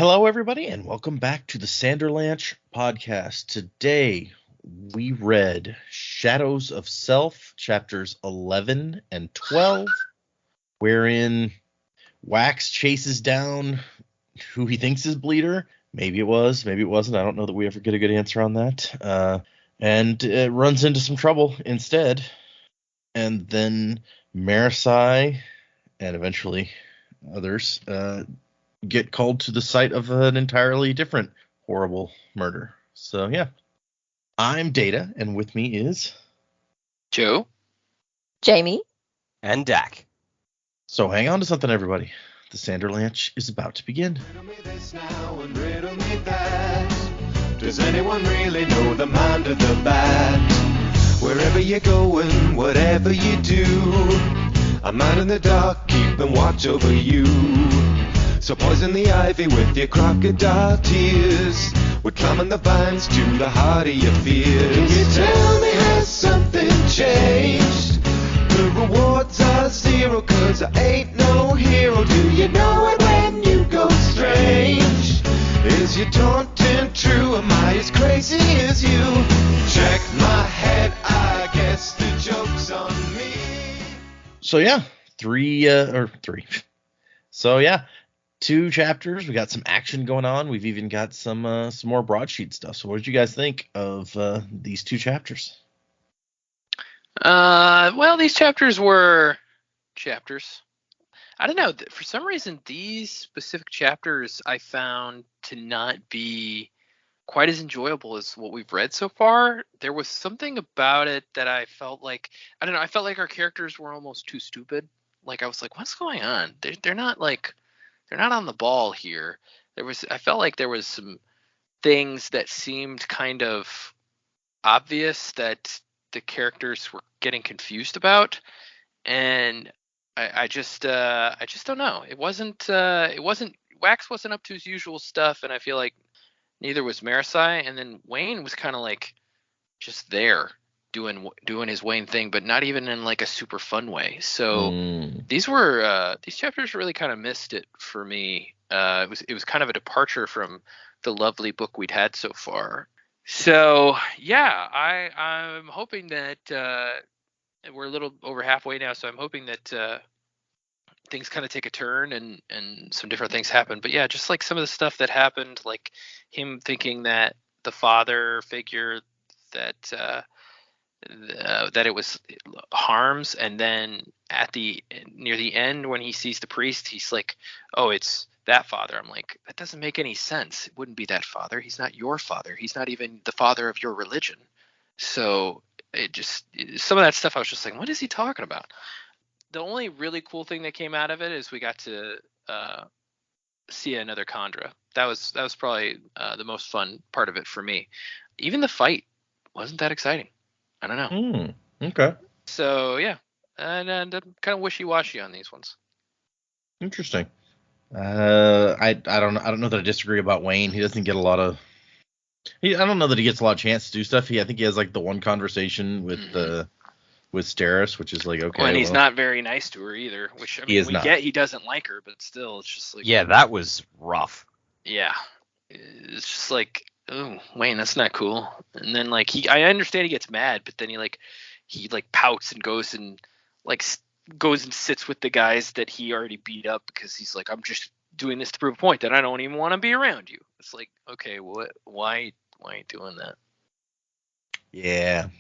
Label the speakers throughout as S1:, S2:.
S1: Hello, everybody, and welcome back to the Sanderlanche podcast. Today, we read Shadows of Self, chapters 11 and 12, wherein Wax chases down who he thinks is Bleeder. Maybe it was, maybe it wasn't. I don't know that we ever get a good answer on that. And runs into some trouble instead. And then Marasai, and eventually others, get called to the site of an entirely different horrible murder. So, yeah. I'm Data, and with me is...
S2: Joe.
S3: Jamie.
S4: And Dak.
S1: So hang on to something, everybody. The Sanderlanche is about to begin.
S5: Riddle me this now and riddle me that. Does anyone really know the mind of the bat? Wherever you're going, whatever you do, a man in the dark keeping watch over you. So poison the ivy with your crocodile tears. We're climbing the vines to the heart of your fears. Can you tell me has something changed? The rewards are zero, cause I ain't no hero. Do you know it when you go strange? Is your taunting true? Am I as crazy as you? Check my head, I guess the joke's on me.
S1: So, yeah. Three. So, yeah. 2 chapters. We got some action going on. We've even got some more broadsheet stuff. So what did you guys think of these 2 chapters?
S2: Well, these chapters were chapters. I don't know. For some reason, these specific chapters I found to not be quite as enjoyable as what we've read so far. There was something about it that I felt like, I don't know, I felt like our characters were almost too stupid. Like, I was like, what's going on? They're not like... They're not on the ball here. I felt like there was some things that seemed kind of obvious that the characters were getting confused about, and I just don't know. It wasn't Wax wasn't up to his usual stuff, and I feel like neither was Marasai, and then Wayne was kind of like just there doing his Wayne thing, but not even in like a super fun way. So these chapters really kind of missed it for me. It was kind of a departure from the lovely book we'd had so far. So yeah, I'm hoping that we're a little over halfway now, so I'm hoping that things kind of take a turn and some different things happen. But yeah, just like some of the stuff that happened, like him thinking that the father figure that it was Harms, and then near the end when he sees the priest, he's like, oh, it's that father. I'm like, that doesn't make any sense. It wouldn't be that father. He's not your father. He's not even the father of your religion. So some of that stuff I was just like, what is he talking about? The only really cool thing that came out of it is we got to see another Khandra. That was probably the most fun part of it for me. Even the fight wasn't that exciting. I don't know.
S1: Okay.
S2: So yeah, and I'm kind of wishy-washy on these ones.
S1: Interesting. I don't know that I disagree about Wayne. He doesn't get a lot of. I don't know that he gets a lot of chance to do stuff. I think he has like the one conversation with Steris, which is like okay.
S2: Well, and he's not very nice to her either. Which I mean, we get he doesn't like her, but still, it's just like
S4: that was rough.
S2: Yeah, it's just like. Oh, Wayne, that's not cool. And then like I understand he gets mad, but then he pouts and goes and sits with the guys that he already beat up because he's like, I'm just doing this to prove a point that I don't even want to be around you. It's like, okay, why are you doing that?
S1: Yeah.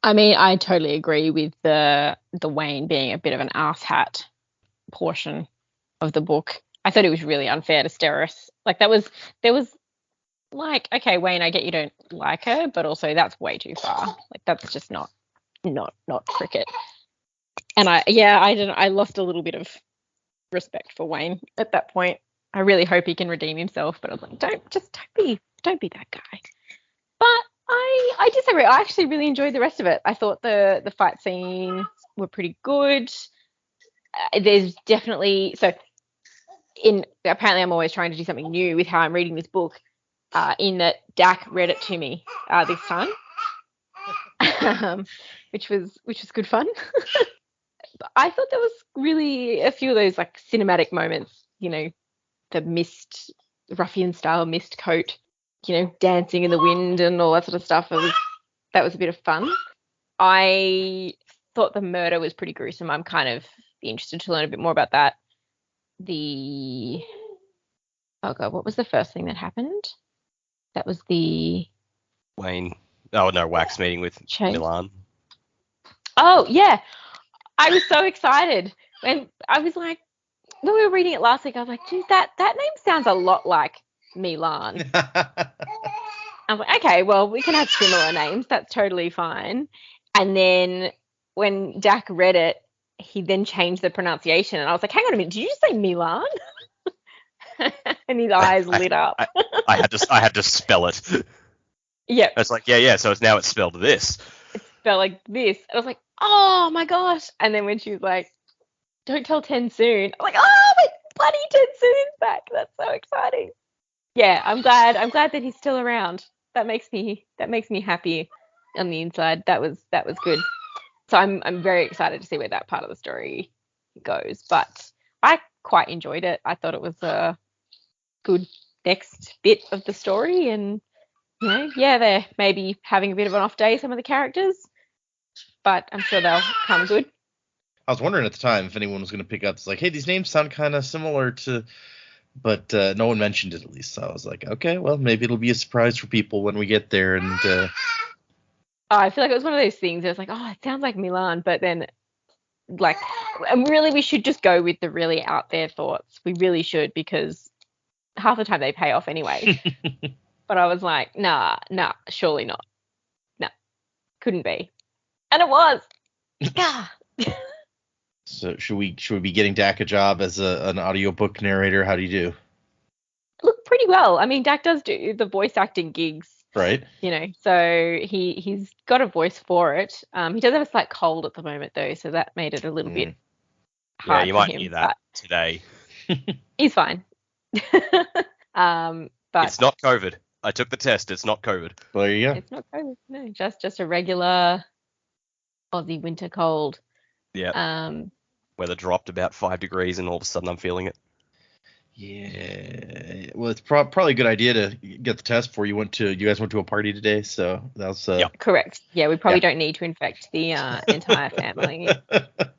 S3: I mean, I totally agree with the Wayne being a bit of an asshat portion of the book. I thought it was really unfair to Steris. Like there was like, okay, Wayne, I get you don't like her, but also that's way too far. Like that's just not cricket. And I lost a little bit of respect for Wayne at that point. I really hope he can redeem himself, but I was like, don't be that guy. But I disagree. I actually really enjoyed the rest of it. I thought the fight scene were pretty good. There's definitely apparently I'm always trying to do something new with how I'm reading this book. In that Dak read it to me this time, which was good fun. But I thought there was really a few of those like cinematic moments, the mist ruffian style mist coat, dancing in the wind and all that sort of stuff. That was a bit of fun. I thought the murder was pretty gruesome. I'm kind of interested to learn a bit more about that. Oh god, what was the first thing that happened? That was the
S4: Wayne. Oh no, Wax meeting with Milan.
S3: Oh yeah, I was so excited when I was like, when we were reading it last week, I was like, geez, that name sounds a lot like Milan. I was like, okay, well, we can have similar names. That's totally fine. And then when Dak read it, he then changed the pronunciation, and I was like, hang on a minute, did you just say Milan? And his eyes lit up.
S4: I had to spell it.
S3: Yeah.
S4: It's like, yeah. So it's spelled this.
S3: It's spelled like this. And I was like, oh my gosh. And then when she was like, don't tell Tensoon, I'm like, oh my bloody Tensoon's back. That's so exciting. Yeah, I'm glad that he's still around. That makes me happy on the inside. That was good. So I'm very excited to see where that part of the story goes. But I quite enjoyed it. I thought it was a good next bit of the story, and they're maybe having a bit of an off day, some of the characters, but I'm sure they'll come good.
S1: I was wondering at the time if anyone was going to pick up. It's like, hey, these names sound kind of similar to, but no one mentioned it at least. So I was like, okay, well, maybe it'll be a surprise for people when we get there. And
S3: I feel like it was one of those things. It was like, oh, it sounds like Milan, but then like, and really, we should just go with the really out there thoughts. We really should, because half the time they pay off anyway. But I was like, nah, surely not. No, couldn't be. And it was.
S1: So should we be getting Dak a job as an audiobook narrator? How do you do?
S3: Look, pretty well. I mean, Dak does do the voice acting gigs.
S1: Right.
S3: So he's got a voice for it. He does have a slight cold at the moment though, so that made it a little bit hard.
S4: Yeah, you might hear that today.
S3: He's fine. But
S4: it's not COVID. I took the test. It's not COVID.
S1: Well, there you go.
S3: It's not COVID. No, just a regular Aussie winter cold.
S4: Yeah. Weather dropped about 5 degrees, and all of a sudden I'm feeling it.
S1: Yeah. Well, it's probably a good idea to get the test before you guys went to a party today. So that's
S4: Yep.
S3: Correct. Yeah, we probably don't need to infect the entire family.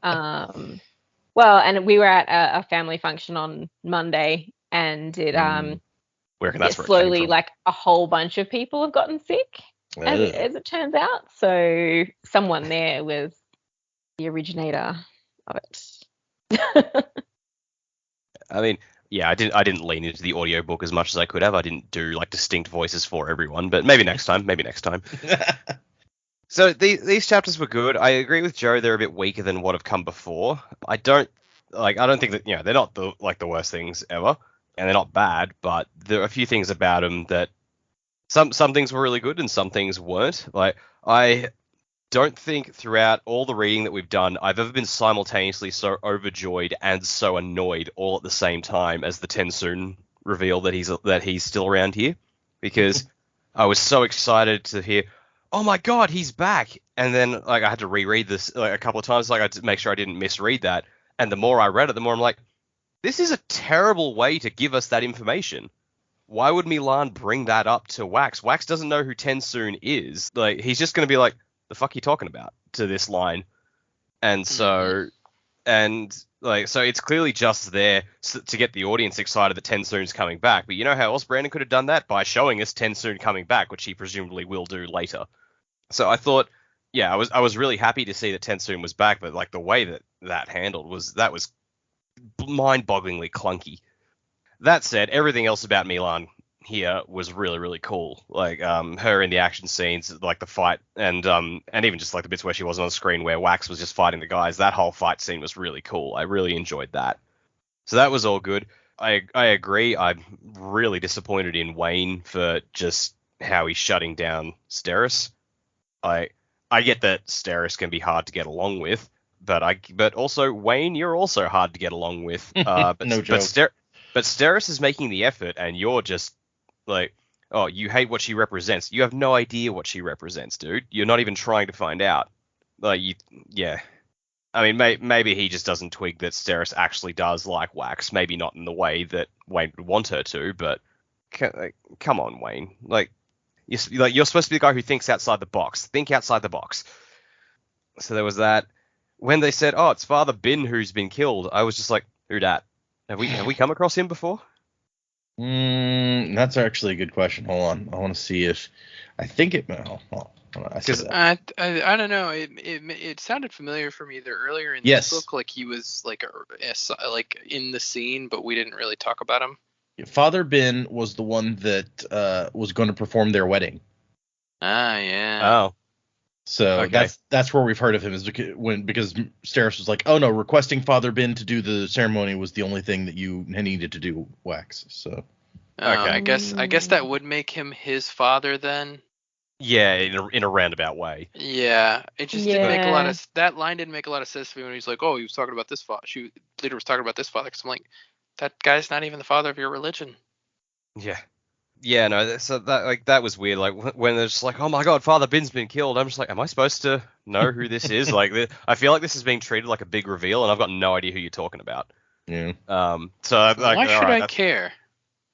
S3: Well, and we were at a family function on Monday, and it
S4: Where can that's where it
S3: slowly
S4: came from.
S3: like a whole bunch of people have gotten sick, as it turns out. So someone there was the originator of it.
S4: I mean, yeah, I didn't lean into the audiobook as much as I could have. I didn't do like distinct voices for everyone, but maybe next time. So these chapters were good. I agree with Joe; they're a bit weaker than what have come before. I don't think that they're not the worst things ever, and they're not bad. But there are a few things about them that some things were really good and some things weren't. Like, I don't think throughout all the reading that we've done, I've ever been simultaneously so overjoyed and so annoyed all at the same time as the Tensoon reveal that he's still around here, because I was so excited to hear, oh my god, he's back. And then I had to reread this a couple of times, I had to make sure I didn't misread that. And the more I read it, the more I'm like, this is a terrible way to give us that information. Why would Milan bring that up to Wax? Wax doesn't know who Tensoon is. Like, he's just going to be like, the fuck are you talking about to this line? And so, so it's clearly just there to get the audience excited that Tensoon's coming back. But you know how else Brandon could have done that? By showing us Tensoon coming back, which he presumably will do later. So I thought, I was really happy to see that Tensoon was back, but like the way that handled was mind-bogglingly clunky. That said, everything else about Milan here was really, really cool. Like her in the action scenes, like the fight, and even just like the bits where she wasn't on the screen, where Wax was just fighting the guys. That whole fight scene was really cool. I really enjoyed that. So that was all good. I agree. I'm really disappointed in Wayne for just how he's shutting down Steris. I get that Steris can be hard to get along with, but also Wayne, you're also hard to get along with. But
S1: no joke.
S4: But Steris is making the effort, and you're just like, oh, you hate what she represents. You have no idea what she represents, dude. You're not even trying to find out. Yeah. I mean, maybe he just doesn't twig that Steris actually does like Wax. Maybe not in the way that Wayne would want her to, but come on, Wayne. Like you're supposed to be the guy who thinks outside the box. Think outside the box. So there was that. When they said, "Oh, it's Father Bin who's been killed," I was just like, "Who dat? Have we come across him before?"
S1: That's actually a good question. Hold on, I want to see if I think it. Hold on, I said that.
S2: I don't know. It sounded familiar for me either earlier in this book, like he was like in the scene, but we didn't really talk about him.
S1: Father Bin was the one that was going to perform their wedding.
S2: Ah, yeah.
S4: Oh.
S1: So
S4: Okay.
S1: that's where we've heard of him, is because Steris was like, oh no, requesting Father Bin to do the ceremony was the only thing that you needed to do, Wax. So
S2: I guess that would make him his father then.
S4: Yeah, in a roundabout way.
S2: Yeah, it just didn't make a lot of that line didn't make a lot of sense to me when he's like, oh, he was talking about this father. Leader was talking about this father. Because I'm like, that guy's not even the father of your religion.
S4: Yeah, no, so that was weird. Like when they're just like, oh my god, Father Bin's been killed. I'm just like, am I supposed to know who this is? Like, I feel like this is being treated like a big reveal, and I've got no idea who you're talking about.
S1: yeah.
S4: So like,
S2: why should
S4: right,
S2: I care?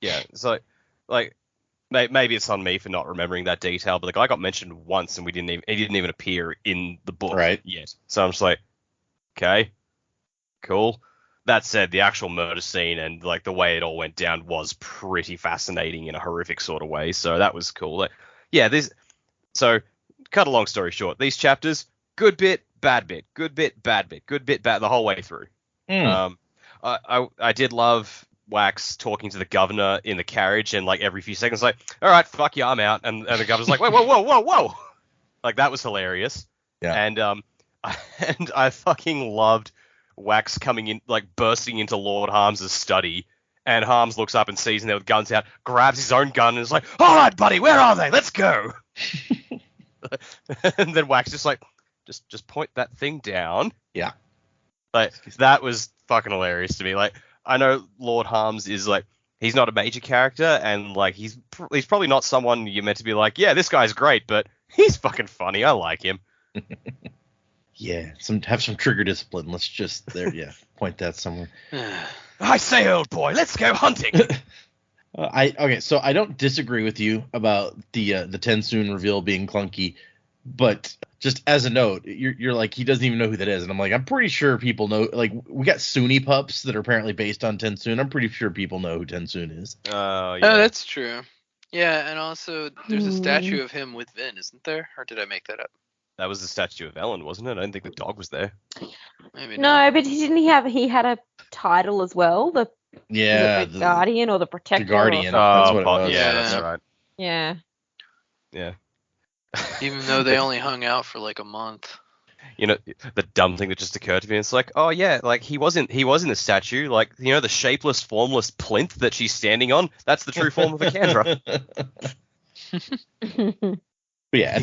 S4: Yeah, so like maybe it's on me for not remembering that detail, but the guy got mentioned once, and he didn't even appear in the book yet. So I'm just like, okay, cool. That said, the actual murder scene and like the way it all went down was pretty fascinating in a horrific sort of way. So that was cool. Like, yeah, so cut a long story short, these chapters, good bit, bad bit, good bit, bad bit, good bit, bad the whole way through. I did love Wax talking to the governor in the carriage, and like every few seconds, like, all right, fuck you, I'm out, and the governor's like, wait, whoa, like that was hilarious.
S1: Yeah.
S4: And I fucking loved Wax coming in, like bursting into Lord Harms's study, and Harms looks up and sees him there with guns out, grabs his own gun and is like, all right, buddy, where are they? Let's go. And then Wax just like, just point that thing down.
S1: Yeah.
S4: Like, that was fucking hilarious to me. Like, I know Lord Harms is like, he's not a major character, and like he's probably not someone you're meant to be like, yeah, this guy's great, but he's fucking funny. I like him.
S1: Yeah, have some trigger discipline. Let's just point that somewhere.
S4: I say, old boy, let's go hunting.
S1: So I don't disagree with you about the Tensoon reveal being clunky, but just as a note, you're like, he doesn't even know who that is, and I'm like, I'm pretty sure people know. Like, we got Sunni pups that are apparently based on Tensoon. I'm pretty sure people know who Tensoon is.
S4: Oh, yeah.
S2: Oh, that's true. Yeah, and also there's a statue of him with Vin, isn't there? Or did I make that up?
S4: That was the statue of Ellen, wasn't it? I don't think the dog was there.
S2: Maybe
S3: No,
S2: not.
S3: but he had a title as well, the Guardian or the Protector.
S1: The Guardian.
S3: Or
S1: That's what it was.
S4: Yeah, that's right.
S3: Yeah.
S4: Yeah.
S2: Even though they only hung out for like a month.
S4: You know, the dumb thing that just occurred to me, it's like, oh yeah, like he wasn't the statue, like, you know, the shapeless, formless plinth that she's standing on, that's the true form of a Kandra.
S1: But yeah,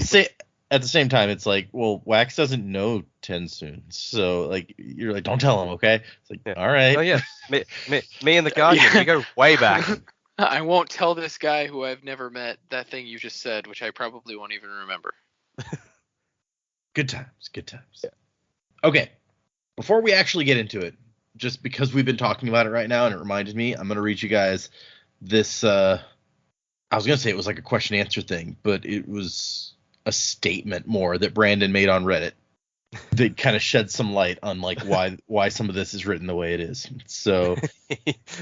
S1: at the same time, it's like, well, Wax doesn't know Tensoon, so like, you're like, don't tell him, okay? It's like, all right.
S4: Oh yeah, me and the Guardian, we go way back.
S2: I won't tell this guy who I've never met that thing you just said, which I probably won't even remember.
S1: Good times. Yeah. Okay, before we actually get into it, just because we've been talking about it right now and it reminded me, I'm going to read you guys this, I was going to say it was like a question answer thing, but it was a statement more that Brandon made on Reddit that kind of shed some light on like why some of this is written the way it is. So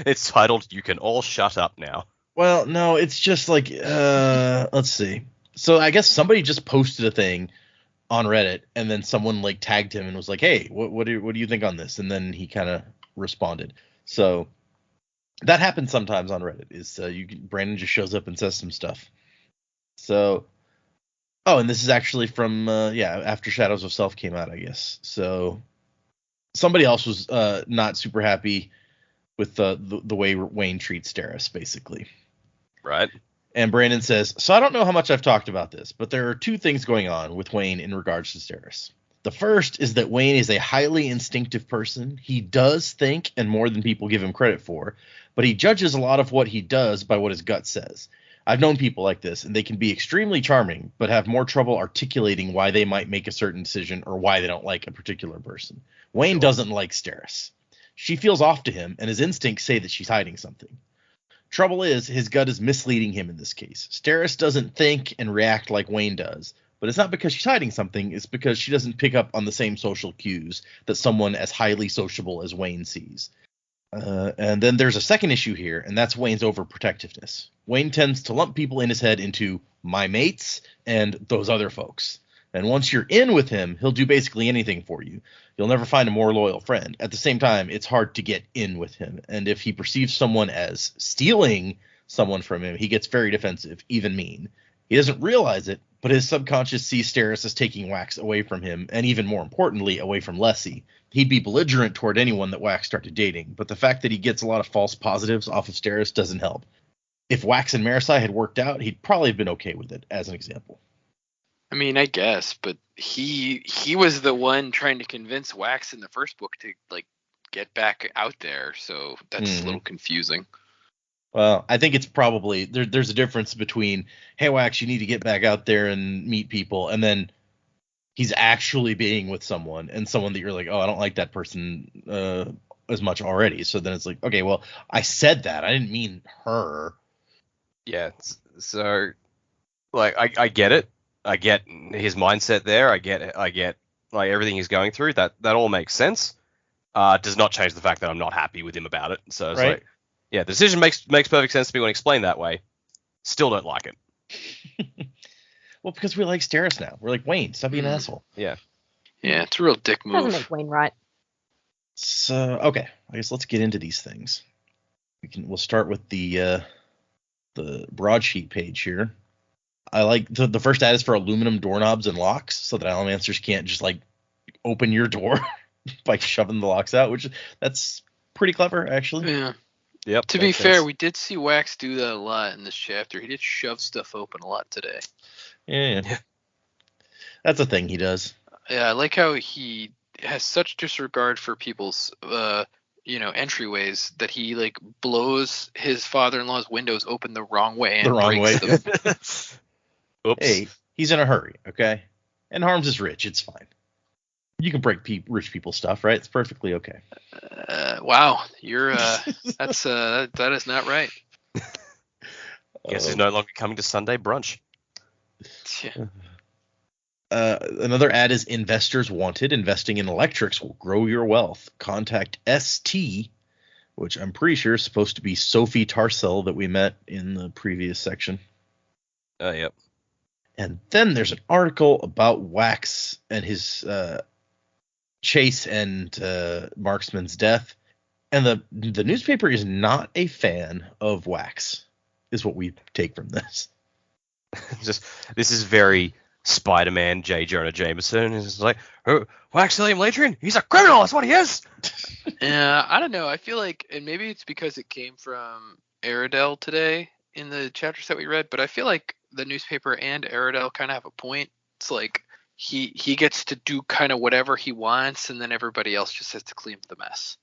S4: it's titled, "You Can All Shut Up Now."
S1: Well, no, it's just like, let's see. So I guess somebody just posted a thing on Reddit, and then someone like tagged him and was like, hey, what do you think on this? And then he kind of responded. So that happens sometimes on Reddit, is Brandon just shows up and says some stuff. So, and this is actually from, after Shadows of Self came out, I guess. So somebody else was not super happy with the way Wayne treats Steris, basically.
S4: Right.
S1: And Brandon says, so I don't know how much I've talked about this, but there are two things going on with Wayne in regards to Steris. The first is that Wayne is a highly instinctive person. He does think, and more than people give him credit for, but he judges a lot of what he does by what his gut says. I've known people like this, and they can be extremely charming, but have more trouble articulating why they might make a certain decision or why they don't like a particular person. Wayne doesn't like Steris. She feels off to him, and his instincts say that she's hiding something. Trouble is, his gut is misleading him in this case. Steris doesn't think and react like Wayne does, but it's not because she's hiding something, it's because she doesn't pick up on the same social cues that someone as highly sociable as Wayne sees. And then there's a second issue here, and that's Wayne's overprotectiveness. Wayne tends to lump people in his head into my mates and those other folks. And once you're in with him, he'll do basically anything for you. You'll never find a more loyal friend. At the same time, it's hard to get in with him. And if he perceives someone as stealing someone from him, he gets very defensive, even mean. He doesn't realize it, but his subconscious sees Steris as taking Wax away from him, and even more importantly, away from Lessie. He'd be belligerent toward anyone that Wax started dating, but the fact that he gets a lot of false positives off of Steris doesn't help. If Wax and Marasi had worked out, he'd probably have been okay with it, as an example.
S2: I mean, I guess, but he was the one trying to convince Wax in the first book to like get back out there, so that's a little confusing.
S1: Well, I think it's probably there's a difference between, hey Wax, you need to get back out there and meet people, and then he's actually being with someone, and someone that you're like, oh, I don't like that person as much already. So then it's like, okay, well, I said that, I didn't mean her.
S4: Yeah, so like I get it. I get his mindset there. I get like everything he's going through. That all makes sense. Does not change the fact that I'm not happy with him about it. So it's like, yeah, the decision makes perfect sense to me when explained that way. Still don't like it.
S1: Well, because we like Steris now. We're like, Wayne, stop being an asshole.
S4: Yeah.
S2: Yeah, it's a real dick move.
S3: Doesn't make Wayne right.
S1: So okay, I guess let's get into these things. We'll start with the broadsheet page here. I like the first ad is for aluminum doorknobs and locks, so that Allomancers can't just like open your door by shoving the locks out, that's pretty clever actually.
S2: Yeah.
S4: Yep.
S2: To be fair, we did see Wax do that a lot in this chapter. He did shove stuff open a lot today.
S1: Yeah. That's a thing he does.
S2: Yeah, I like how he has such disregard for people's entryways that he like blows his father-in-law's windows open the wrong way and breaks them.
S4: Oops.
S1: Hey, he's in a hurry, okay? And Harms is rich. It's fine. You can break rich people's stuff, right? It's perfectly okay.
S2: Wow, you're that is not right.
S4: Guess he's no longer coming to Sunday brunch.
S2: Yeah.
S1: Another ad is investors wanted. Investing in electrics will grow your wealth. Contact ST, which I'm pretty sure is supposed to be Sophie Tarsell that we met in the previous section.
S4: Yep.
S1: And then there's an article about Wax and his chase and Marksman's death. And the newspaper is not a fan of Wax, is what we take from this.
S4: This is very Spider-Man J. Jonah Jameson. It's like, oh, Waxillium Ladrian, he's a criminal, that's what he is.
S2: Yeah, I don't know. I feel like, and maybe it's because it came from Aradel today in the chapters that we read, but I feel like the newspaper and Aradel kind of have a point. It's like he gets to do kind of whatever he wants, and then everybody else just has to clean up the mess.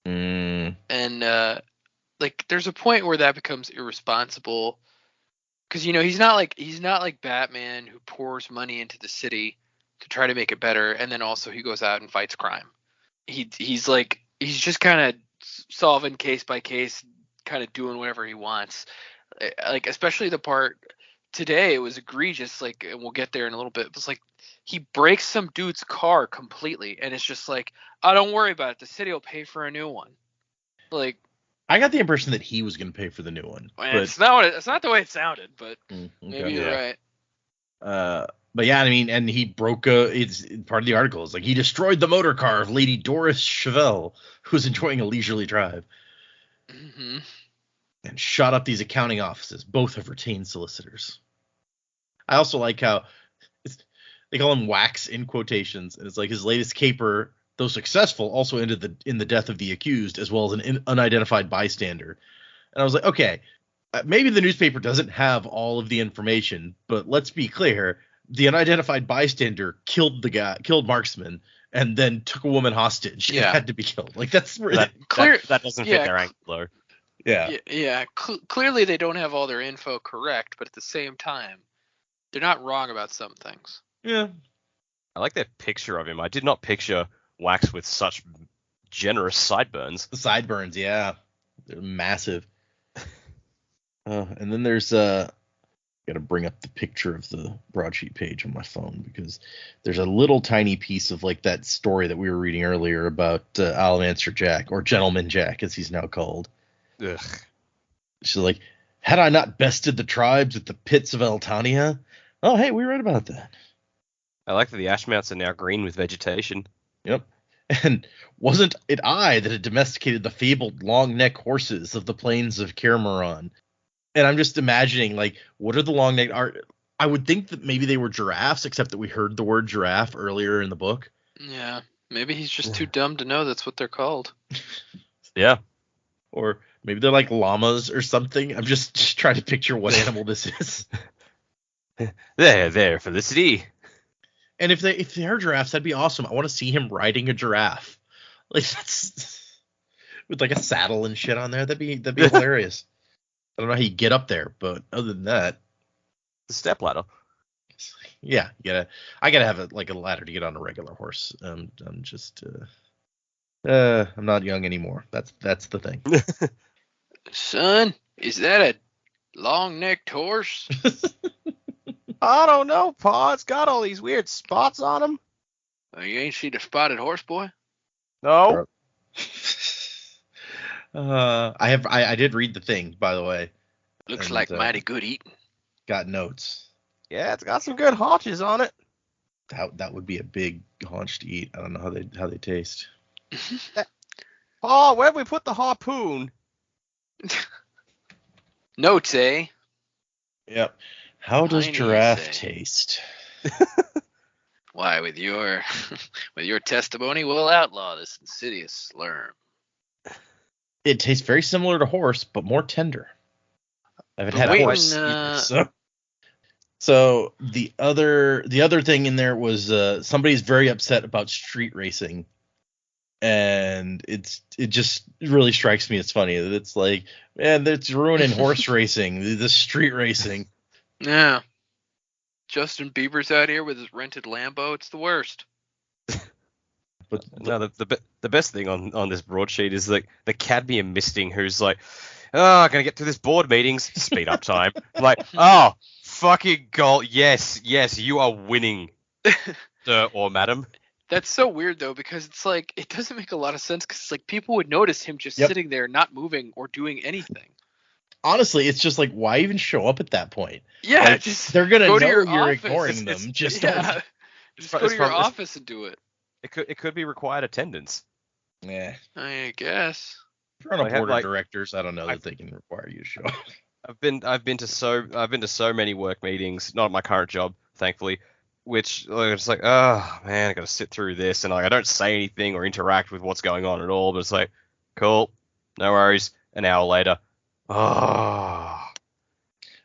S2: And like there's a point where that becomes irresponsible, because he's not like Batman who pours money into the city to try to make it better, and then also he goes out and fights crime. He's just kind of solving case by case, kind of doing whatever he wants. Like especially the part today, it was egregious. Like, and we'll get there in a little bit. It was like he breaks some dude's car completely, and it's just like, oh, don't worry about it. The city will pay for a new one. Like,
S1: I got the impression that he was going to pay for the new one.
S2: But it's not the way it sounded, but maybe you're right.
S1: But yeah, I mean, and he broke it's part of the article is like he destroyed the motor car of Lady Doris Chevelle, who's enjoying a leisurely drive.
S2: Mm-hmm.
S1: And shot up these accounting offices. Both have retained solicitors. I also like how they call him Wax in quotations, and it's like his latest caper, though successful, also ended in the death of the accused, as well as an unidentified bystander. And I was like, okay, maybe the newspaper doesn't have all of the information, but let's be clear, the unidentified bystander killed Marksman, and then took a woman hostage. And had to be killed. Like that's
S4: clear. That doesn't fit their angle.
S2: Yeah. Clearly they don't have all their info correct, but at the same time, they're not wrong about some things.
S1: Yeah.
S4: I like that picture of him. I did not picture Wax with such generous sideburns.
S1: The sideburns, yeah. They're massive. And then there's got to bring up the picture of the broadsheet page on my phone because there's a little tiny piece of like that story that we were reading earlier about Almancer Jack, or Gentleman Jack as he's now called.
S4: Ugh.
S1: She's like, had I not bested the tribes at the pits of Eltania? Oh, hey, we read about that.
S4: I like that the ash mounts are now green with vegetation.
S1: Yep. And wasn't it I that had domesticated the fabled long-neck horses of the plains of Kirmaron? And I'm just imagining, like, what are the long-neck... I would think that maybe they were giraffes, except that we heard the word giraffe earlier in the book.
S2: Yeah, maybe he's just too dumb to know that's what they're called.
S4: Yeah.
S1: Or maybe they're like llamas or something. I'm just trying to picture what animal this is.
S4: There, Felicity.
S1: And if they are giraffes, that'd be awesome. I want to see him riding a giraffe. Like, that's... with like a saddle and shit on there. That'd be hilarious. I don't know how you get up there, but other than that,
S4: The step ladder.
S1: yeah, I gotta have a ladder to get on a regular horse. I'm just I'm not young anymore. That's the thing.
S2: Son, is that a long-necked horse?
S4: I don't know, Pa. It's got all these weird spots on him.
S2: You ain't seen a spotted horse, boy?
S4: No.
S1: I did read the thing, by the way.
S2: Looks
S1: And,
S2: like mighty good eating.
S1: Got notes.
S4: Yeah, it's got some good haunches on it.
S1: That would be a big haunch to eat. I don't know how they taste.
S4: Pa, where'd we put the harpoon?
S2: Notes, eh?
S1: Yep. How does
S2: Tiny,
S1: giraffe
S2: say.
S1: taste?
S2: Why, with your testimony, we'll outlaw this insidious slurm.
S1: It tastes very similar to horse, but more tender. I haven't had
S2: Wait,
S1: horse either, so the other thing in there was somebody's very upset about street racing, and it just really strikes me as funny that it's like, man, that's ruining horse racing, the street racing.
S2: Yeah. Justin Bieber's out here with his rented Lambo. It's the worst.
S1: But
S4: No, the best thing on this broadsheet is like the cadmium misting who's like, oh, gonna get through this board meetings, speed up time. I'm like, oh, fucking goal. Yes, you are winning, sir or madam.
S2: That's so weird, though, because it's like, it doesn't make a lot of sense, because it's like people would notice him just sitting there not moving or doing anything.
S1: honestly, it's just like, why even show up at that point?
S2: Yeah,
S1: Like,
S2: just
S1: they're gonna
S2: go
S1: know
S2: to your
S1: you're
S2: office.
S1: ignoring them. Just
S2: yeah.
S1: don't.
S2: Just go to your office and do it.
S4: It could be required attendance.
S1: Yeah.
S2: I guess.
S1: If you're on a
S4: They have,
S1: board of
S4: like-
S1: directors, I don't know that they can require you to show up.
S4: I've been to so many work meetings, not at my current job, thankfully, which it's like, oh man, I got to sit through this, and like I don't say anything or interact with what's going on at all, but it's like, cool, no worries. An hour later, oh,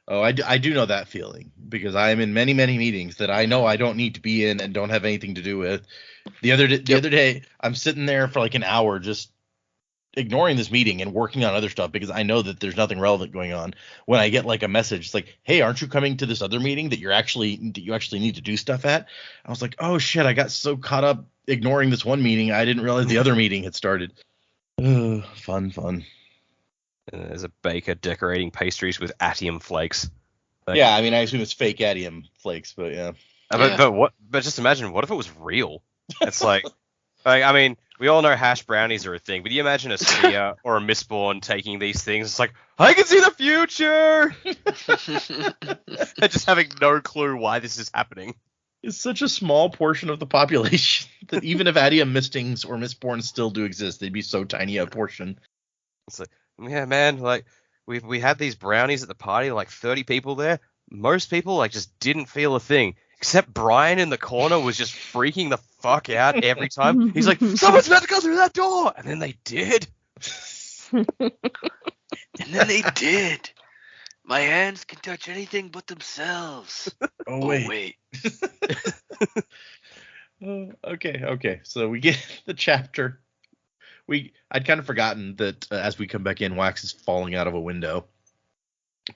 S1: I do know that feeling, because I am in many meetings that I know I don't need to be in and don't have anything to do with. The other day, I'm sitting there for like an hour just ignoring this meeting and working on other stuff because I know that there's nothing relevant going on. When I get like a message, it's like, hey, aren't you coming to this other meeting that you actually need to do stuff at? I was like, oh shit, I got so caught up ignoring this one meeting, I didn't realize the other meeting had started. Fun.
S4: and there's a baker decorating pastries with atium flakes. Like,
S1: Yeah, I mean, I assume it's fake atium flakes, but yeah.
S4: But just imagine, what if it was real? It's like I mean, we all know hash brownies are a thing, but do you imagine a Sia or a Mistborn taking these things? It's like, I can see the future! And just having no clue why this is happening.
S1: It's such a small portion of the population that even if atium mistings or Mistborns still do exist, they'd be so tiny a portion.
S4: It's like, yeah, man, like, we had these brownies at the party, like 30 people there. Most people, like, just didn't feel a thing. Except Brian in the corner was just freaking the fuck out every time. He's like, someone's about to go through that door! And then they did.
S2: And then they did. My hands can touch anything but themselves.
S1: Oh, wait. Okay. So we get the chapter. I'd kind of forgotten that as we come back in, Wax is falling out of a window.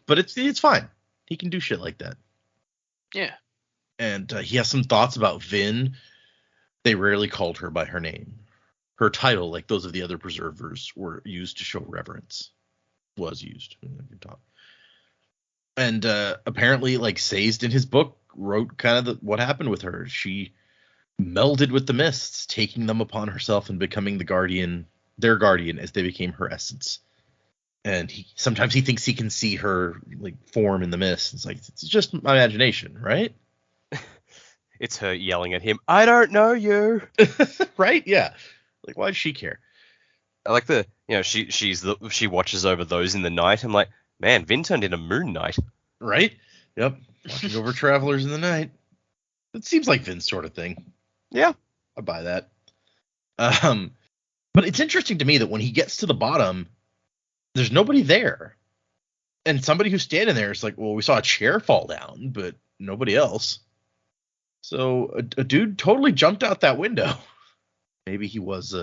S1: But it's fine. He can do shit like that.
S2: Yeah.
S1: And he has some thoughts about Vin. They rarely called her by her name. Her title, like those of the other preservers, were used to show reverence. Was used. And apparently, like, Sazed in his book wrote kind of what happened with her. She melded with the mists, taking them upon herself and becoming their guardian as they became her essence. And sometimes he thinks he can see her, like, form in the mist. It's like, it's just my imagination, right?
S4: It's her yelling at him, "I don't know you."
S1: Right? Yeah. Like, why does she care?
S4: I like she watches over those in the night. I'm like, man, Vin turned into Moon Knight.
S1: Right? Yep. Watching over travelers in the night. It seems like Vin's sort of thing.
S4: Yeah.
S1: I buy that. But it's interesting to me that when he gets to the bottom, there's nobody there. And somebody who's standing there is like, well, we saw a chair fall down, but nobody else. So a dude totally jumped out that window. Maybe he was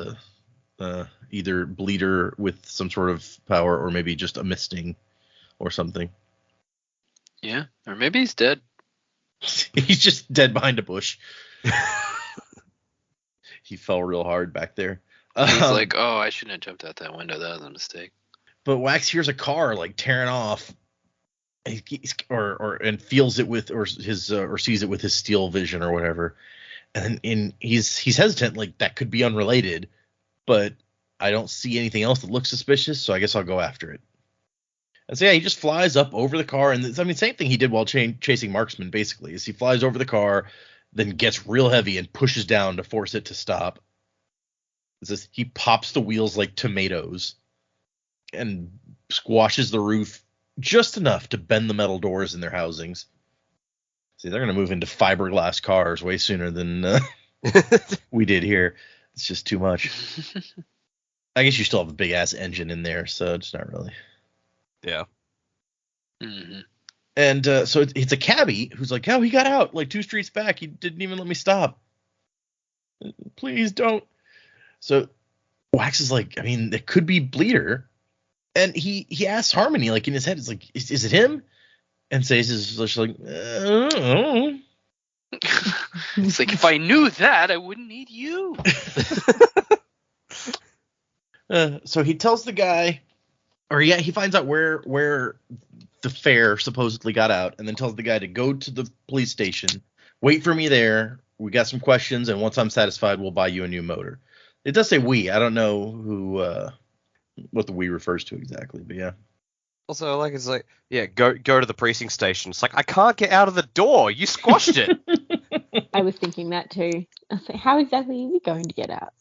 S1: either bleeder with some sort of power, or maybe just a misting or something.
S2: Yeah, or maybe he's dead.
S1: He's just dead behind a bush. He fell real hard back there.
S2: He's like, oh, I shouldn't have jumped out that window. That was a mistake.
S1: But Wax hears a car like tearing off, and feels it with or sees it with his steel vision or whatever. And he's hesitant, like that could be unrelated, but I don't see anything else that looks suspicious, so I guess I'll go after it. And so yeah, he just flies up over the car, and same thing he did while chasing Marksman, basically, is he flies over the car, then gets real heavy and pushes down to force it to stop. He pops the wheels like tomatoes and squashes the roof just enough to bend the metal doors in their housings. See, they're going to move into fiberglass cars way sooner than we did here. It's just too much. I guess you still have a big ass engine in there, so it's not really.
S4: Yeah.
S2: Mm-hmm.
S1: And so it's a cabbie who's like, oh, he got out like 2 streets back. He didn't even let me stop. Please don't. So Wax is like, I mean, it could be Bleeder. And he asks Harmony, like in his head, it's like, is it him? And Sazed is just like, I don't know.
S2: It's like, if I knew that, I wouldn't need you.
S1: So he tells the guy, he finds out where the fare supposedly got out, and then tells the guy to go to the police station, wait for me there. We got some questions, and once I'm satisfied, we'll buy you a new motor. It does say we. I don't know what the we refers to exactly, but yeah.
S4: Also, like, it's like, yeah, go to the precinct station. It's like, I can't get out of the door. You squashed it.
S3: I was thinking that too. I was like, how exactly is he going to get out?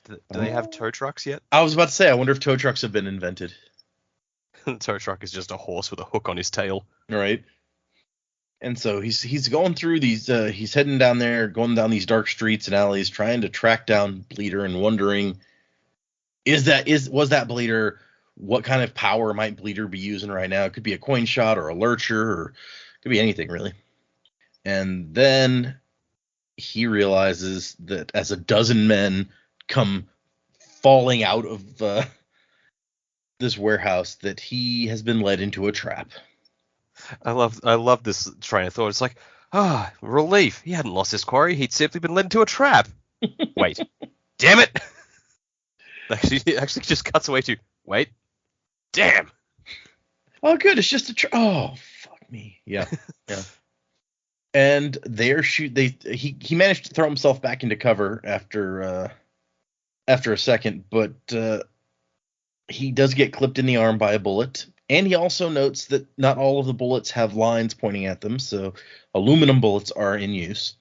S4: Do they have tow trucks yet?
S1: I was about to say, I wonder if tow trucks have been invented.
S4: The tow truck is just a horse with a hook on his tail.
S1: Right. And so he's going through these, he's heading down there, going down these dark streets and alleys, trying to track down Bleeder and wondering, was that Bleeder? What kind of power might Bleeder be using right now? It could be a coin shot or a lurcher, or it could be anything really. And then he realizes that as a dozen men come falling out of this warehouse, that he has been led into a trap.
S4: I love this train of thought. It's like, relief. He hadn't lost his quarry. He'd simply been led into a trap. Wait. Damn it. It actually just cuts away to, wait. Damn.
S1: Oh, good. It's just a oh, fuck me. Yeah. Yeah. And he managed to throw himself back into cover after a second, but he does get clipped in the arm by a bullet. And he also notes that not all of the bullets have lines pointing at them, so aluminum bullets are in use.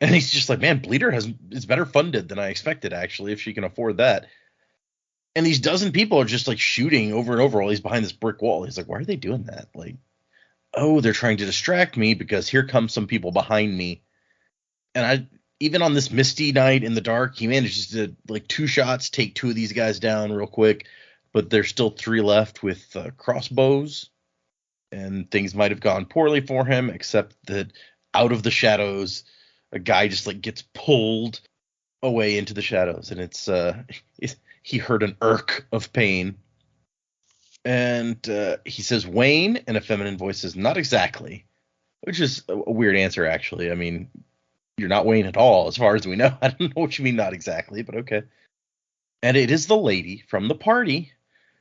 S1: And he's just like, man, Bleeder is better funded than I expected, actually, if she can afford that. And these dozen people are just like shooting over and over while he's behind this brick wall. He's like, why are they doing that? Like, oh, they're trying to distract me because here come some people behind me. And even on this misty night in the dark, he manages to, like, 2 shots, take 2 of these guys down real quick. But there's still 3 left with crossbows. And things might have gone poorly for him, except that out of the shadows, a guy just like gets pulled away into the shadows. And he heard an irk of pain. And he says, Wayne, and a feminine voice says, not exactly. Which is a weird answer, actually. I mean, you're not Wayne at all, as far as we know. I don't know what you mean, not exactly, but okay. And it is the lady from the party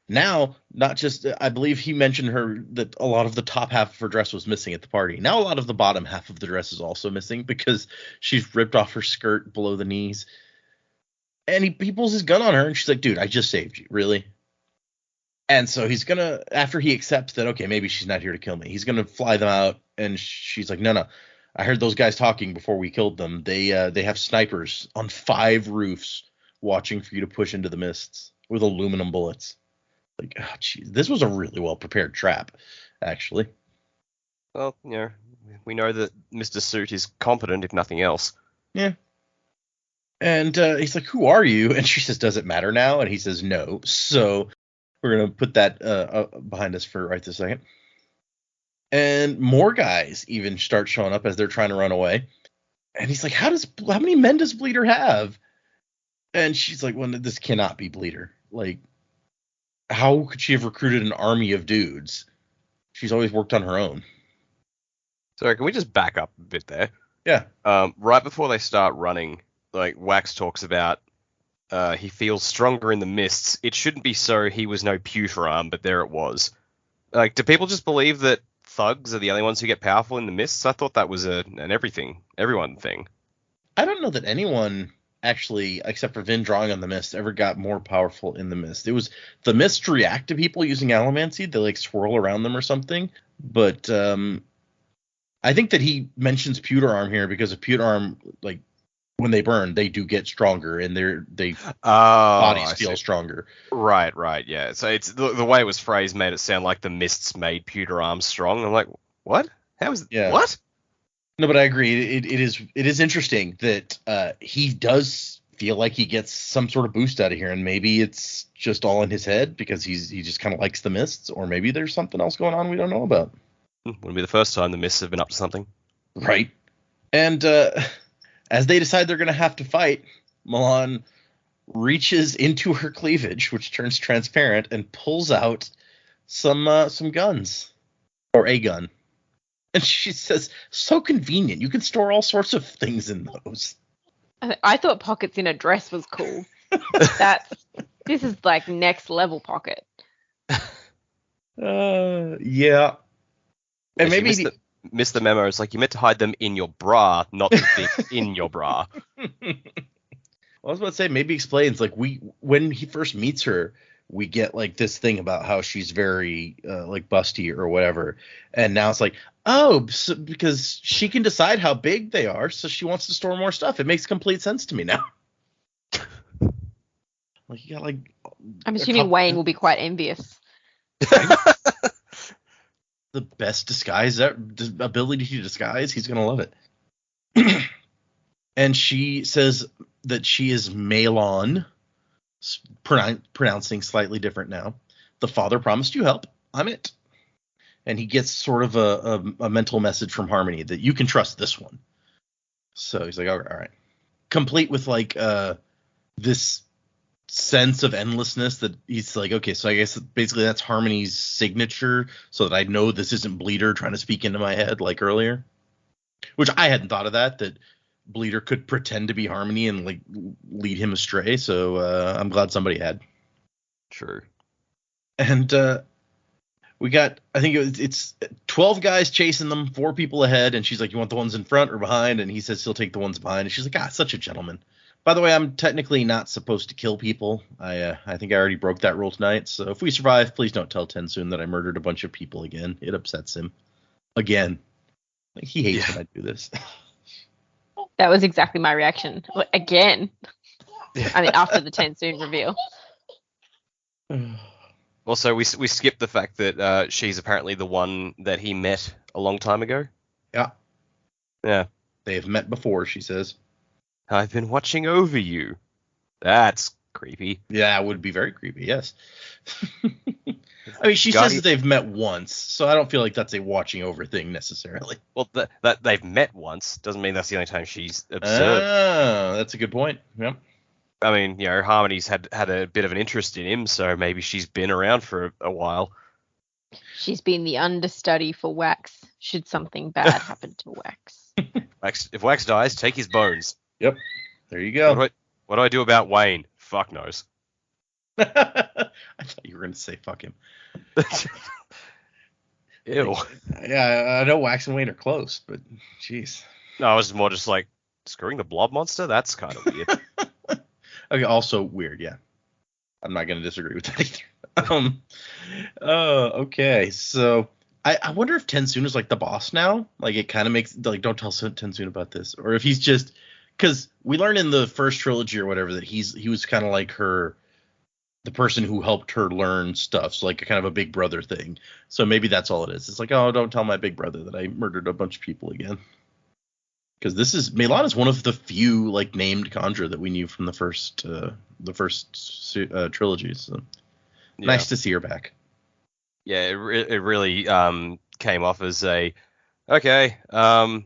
S1: Now, not just, I believe he mentioned her that a lot of the top half of her dress was missing at the party. Now a lot of the bottom half of the dress is also missing because she's ripped off her skirt below the knees. And he pulls his gun on her, and she's like, dude, I just saved you, really? And so he's going to, after he accepts that, okay, maybe she's not here to kill me, he's going to fly them out, and she's like, no, I heard those guys talking before we killed them. They have snipers on 5 roofs watching for you to push into the mists with aluminum bullets. Like, oh, geez, this was a really well-prepared trap, actually.
S4: Well, we know that Mr. Suit is competent, if nothing else.
S1: Yeah. And he's like, who are you? And she says, does it matter now? And he says, no. So we're going to put that behind us for right this second. And more guys even start showing up as they're trying to run away. And he's like, how many men does Bleeder have? And she's like, well, this cannot be Bleeder. Like, how could she have recruited an army of dudes? She's always worked on her own.
S4: Sorry, can we just back up a bit there?
S1: Yeah.
S4: Right before they start running, like, Wax talks about he feels stronger in the mists. It shouldn't be so. He was no pewter arm, but there it was. Like, do people just believe that thugs are the only ones who get powerful in the mists? I thought that was an everyone thing.
S1: I don't know that anyone actually, except for Vin drawing on the mist, ever got more powerful in the mist. It was the mist react to people using allomancy. They like swirl around them or something. But I think that he mentions pewter arm here because a pewter arm, like, when they burn, they do get stronger and they bodies feel stronger.
S4: Right, yeah. So it's the way it was phrased made it sound like the mists made pewter arms strong. I'm like, what? How is what?
S1: No, but I agree. It is interesting that he does feel like he gets some sort of boost out of here, and maybe it's just all in his head because he just kind of likes the mists, or maybe there's something else going on we don't know about.
S4: Wouldn't be the first time the mists have been up to something.
S1: Right. And as they decide they're going to have to fight, Milan reaches into her cleavage, which turns transparent, and pulls out some guns, or a gun. And she says, so convenient. You can store all sorts of things in those.
S3: I thought pockets in a dress was cool. This is like next level pocket.
S1: Yeah. And maybe
S4: missed the memo. It's like you meant to hide them in your bra, not the thing in your bra.
S1: Well, I was about to say, maybe explains, like, when he first meets her, we get like this thing about how she's very like busty or whatever, and now it's like, so because she can decide how big they are, so she wants to store more stuff. It makes complete sense to me now. Like, you got like,
S3: I'm assuming Wayne will be quite envious.
S1: The best disguise, ability to disguise, he's gonna love it. And she says that she is Malon, pronouncing slightly different now. The father promised you help. I'm it. And he gets sort of a mental message from Harmony that you can trust this one. So he's like, all right. Complete with like this sense of endlessness that he's like, okay, so I guess basically that's Harmony's signature, so that I know this isn't Bleeder trying to speak into my head like earlier. Which I hadn't thought of that Bleeder could pretend to be Harmony and like lead him astray. So I'm glad somebody had.
S4: True.
S1: And we got, I think it's 12 guys chasing them, 4 people ahead, and she's like, you want the ones in front or behind? And he says he'll take the ones behind. And she's like, such a gentleman. By the way, I'm technically not supposed to kill people. I think I already broke that rule tonight. So if we survive, please don't tell Tensoon that I murdered a bunch of people again. It upsets him. Again. Like, he hates when I do this.
S3: That was exactly my reaction. Again. I mean, after the Tensoon reveal.
S4: Also, we skipped the fact that she's apparently the one that he met a long time ago.
S1: Yeah.
S4: Yeah.
S1: They have met before, she says.
S4: I've been watching over you. That's creepy.
S1: Yeah, it would be very creepy, yes. I mean, she says that they've met once, so I don't feel like that's a watching over thing necessarily.
S4: Well, that they've met once doesn't mean that's the only time she's observed.
S1: Oh, that's a good point. Yep.
S4: I mean, Harmony's had a bit of an interest in him, so maybe she's been around for a while.
S3: She's been the understudy for Wax, should something bad happen to Wax.
S4: If Wax dies, take his bones.
S1: Yep. There you go.
S4: What do I do about Wayne? Fuck knows.
S1: I thought you were going to say fuck him.
S4: Ew.
S1: Yeah, I know Wax and Wayne are close, but jeez.
S4: No, I was more just like, screwing the blob monster? That's kind of weird.
S1: Okay, also weird, yeah. I'm not going to disagree with that either. Okay, so I wonder if Tensoon is like the boss now. Like, it kind of makes, like, don't tell Tensoon about this. Or if he's just, because we learned in the first trilogy or whatever that he was kind of like the person who helped her learn stuff. So like a kind of a big brother thing. So maybe that's all it is. It's like, oh, don't tell my big brother that I murdered a bunch of people again. Because Melan is one of the few like named Conjure that we knew from the first trilogy. So nice to see her back.
S4: Yeah, it really came off as okay.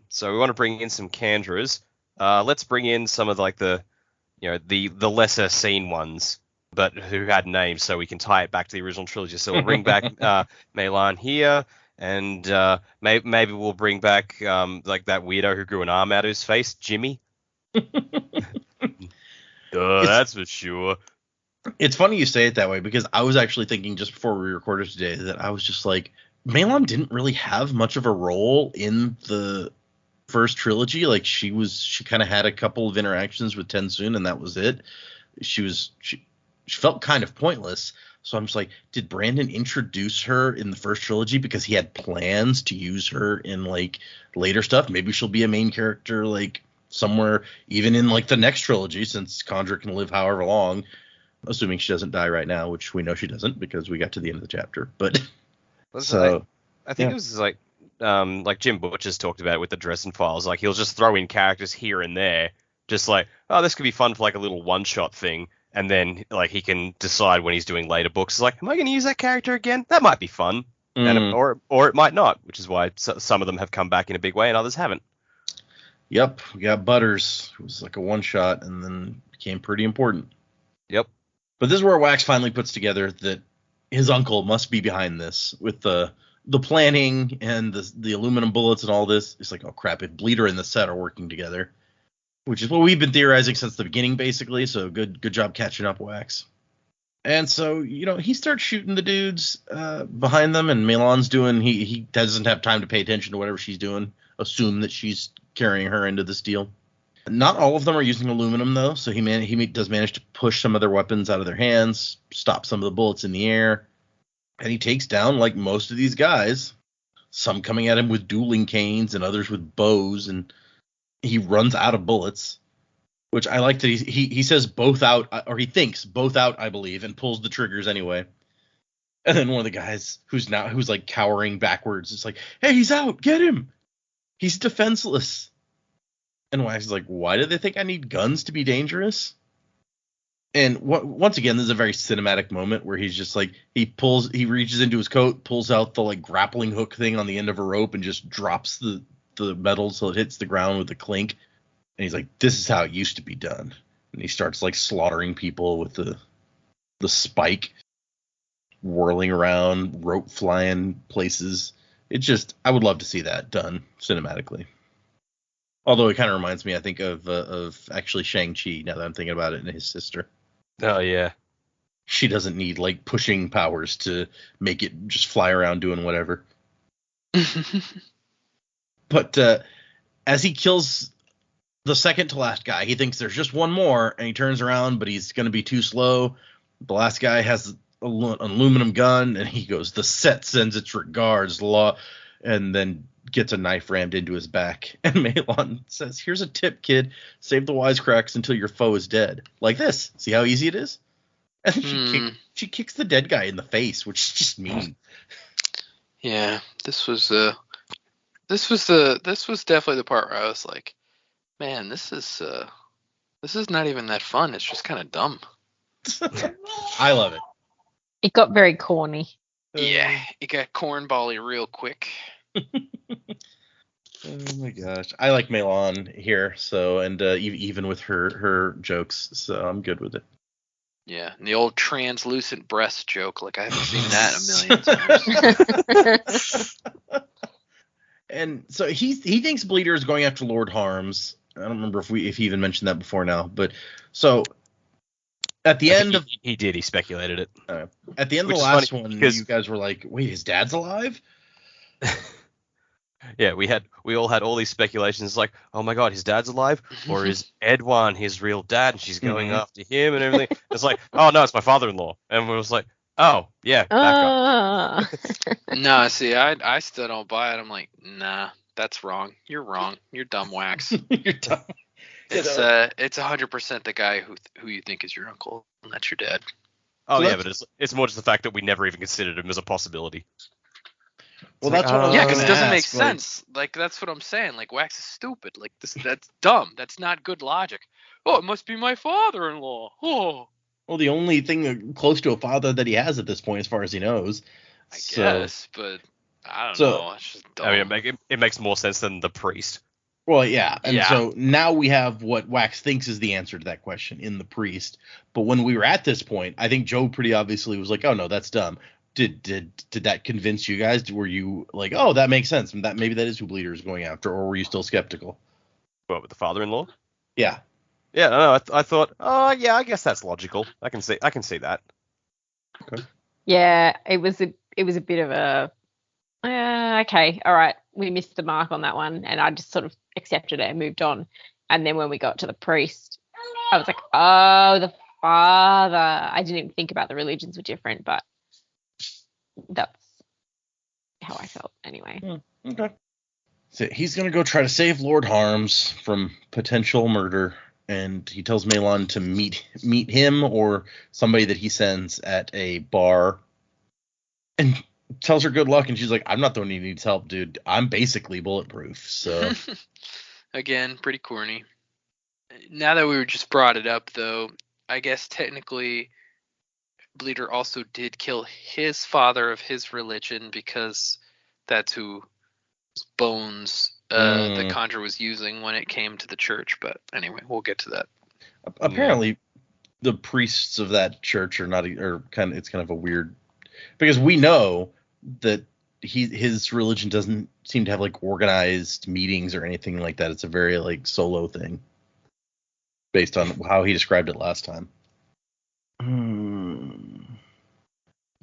S4: So we want to bring in some Candra's. Let's bring in some of like the lesser seen ones, but who had names, so we can tie it back to the original trilogy. So we'll bring back Melan here. And maybe we'll bring back like that weirdo who grew an arm out of his face, Jimmy. That's for sure.
S1: It's funny you say it that way, because I was actually thinking just before we recorded today that I was just like, Melan didn't really have much of a role in the first trilogy. Like she kind of had a couple of interactions with Tensoon, and that was it. She felt kind of pointless. So I'm just like, did Brandon introduce her in the first trilogy because he had plans to use her in like later stuff? Maybe she'll be a main character like somewhere, even in like the next trilogy, since Conjure can live however long, assuming she doesn't die right now, which we know she doesn't because we got to the end of the chapter. But so
S4: I think it was like Jim Butch has talked about it with the Dresden Files. Like he'll just throw in characters here and there, just like, oh, this could be fun for like a little one-shot thing. And then, like, he can decide when he's doing later books, like, am I going to use that character again? That might be fun. Or it might not, which is why some of them have come back in a big way and others haven't.
S1: Yep, we got Butters, who was like a one-shot and then became pretty important.
S4: Yep.
S1: But this is where Wax finally puts together that his uncle must be behind this, with the planning and the aluminum bullets and all this. It's like, oh, crap, if Bleeder and the Set are working together. Which is what we've been theorizing since the beginning, basically. So good job catching up, Wax. And so, he starts shooting the dudes behind them, and Melan's doing. He doesn't have time to pay attention to whatever she's doing. Assume that she's carrying her into this deal. Not all of them are using aluminum, though. So he does manage to push some of their weapons out of their hands, stop some of the bullets in the air, and he takes down like most of these guys. Some coming at him with dueling canes, and others with bows, and he runs out of bullets, which I like that he says both out, or he thinks both out, I believe, and pulls the triggers anyway. And then one of the guys who's like cowering backwards is like, hey, he's out, get him. He's defenseless. And Wax is like, why do they think I need guns to be dangerous? And once again, this is a very cinematic moment where he's just like, he reaches into his coat, pulls out the like grappling hook thing on the end of a rope and just drops the metal so it hits the ground with a clink, and he's like, this is how it used to be done. And he starts like slaughtering people with the spike whirling around, rope flying places. I would love to see that done cinematically. Although it kind of reminds me, I think, of actually Shang-Chi, now that I'm thinking about it, and his sister.
S4: Oh yeah,
S1: she doesn't need like pushing powers to make it just fly around doing whatever. But as he kills the second to last guy, he thinks there's just one more, and he turns around, but he's going to be too slow. The last guy has an aluminum gun, and he goes, the Set sends its regards, law, and then gets a knife rammed into his back. And Melan says, here's a tip, kid. Save the wisecracks until your foe is dead. Like this. See how easy it is? And then she kicks the dead guy in the face, which is just mean.
S2: Yeah, this was definitely the part where I was like, man, this is not even that fun. It's just kind of dumb.
S1: I love it.
S3: It got very corny.
S2: Yeah, it got cornbally real quick.
S1: Oh my gosh, I like Melan here, so, and even with her jokes, so I'm good with it.
S2: Yeah, and the old translucent breast joke, like I haven't seen that a million times.
S1: And so he thinks Bleeder is going after Lord Harms. I don't remember if he even mentioned that before now, but so at the end of
S4: He did. He speculated it.
S1: At the end of
S4: Which
S1: the
S4: is
S1: last
S4: funny,
S1: one,
S4: because-
S1: you guys were like, "Wait, his dad's alive?"
S4: Yeah, we all had all these speculations like, oh my god, his dad's alive, or is Edwan his real dad and she's going after him and everything? It's like, oh no, it's my father-in-law, and we was like, oh yeah, that guy.
S2: No, see, I still don't buy it. I'm like, nah, that's wrong. You're wrong. You're dumb, Wax.
S1: You're dumb.
S2: It's 100% the guy who you think is your uncle, and that's your dad.
S4: Oh
S1: So
S4: yeah, but it's more just the fact that we never even considered him as a possibility.
S1: Well,
S4: It's
S1: that's
S4: like,
S1: what I was
S2: Yeah,
S1: gonna
S2: because it doesn't make
S1: ask, like-
S2: sense. Like, that's what I'm saying. Like, Wax is stupid. Like, that's dumb. That's not good logic. Oh, it must be my father-in-law. Oh,
S1: Well, the only thing close to a father that he has at this point, as far as he knows.
S2: I
S1: So-
S2: guess, but I don't
S1: So-
S2: know. It's just dumb.
S4: I mean, it makes more sense than the priest.
S1: Well, yeah, and
S2: Yeah.
S1: so now we have what Wax thinks is the answer to that question in the priest. But when we were at this point, I think Joe pretty obviously was like, "Oh no, that's dumb." Did that convince you guys? Were you like, "Oh, that makes sense," and that maybe that is who Bleeder is going after, or were you still skeptical?
S4: What, with the father-in-law?
S1: Yeah.
S4: Yeah, no, I thought, oh yeah, I guess that's logical. I can see that.
S3: Yeah, it was a bit of a okay, all right, we missed the mark on that one, and I just sort of accepted it and moved on. And then when we got to the priest, I was like, oh, the father. I didn't even think about the religions were different, but that's how I felt anyway.
S1: Okay. So he's gonna go try to save Lord Harms from potential murder, and he tells Malon to meet him or somebody that he sends at a bar, and tells her good luck. And she's like, "I'm not the one who needs help, dude. I'm basically bulletproof." So
S2: Again, pretty corny. Now that we were just brought it up, though, I guess technically Bleeder also did kill his father of his religion, because that's whose bones the conjurer was using when it came to the church. But anyway, we'll get to that.
S1: apparently, the priests of that church are not, or kind of, it's kind of a weird, because we know that his religion doesn't seem to have like organized meetings or anything like that. It's a very like solo thing, based on how he described it last time.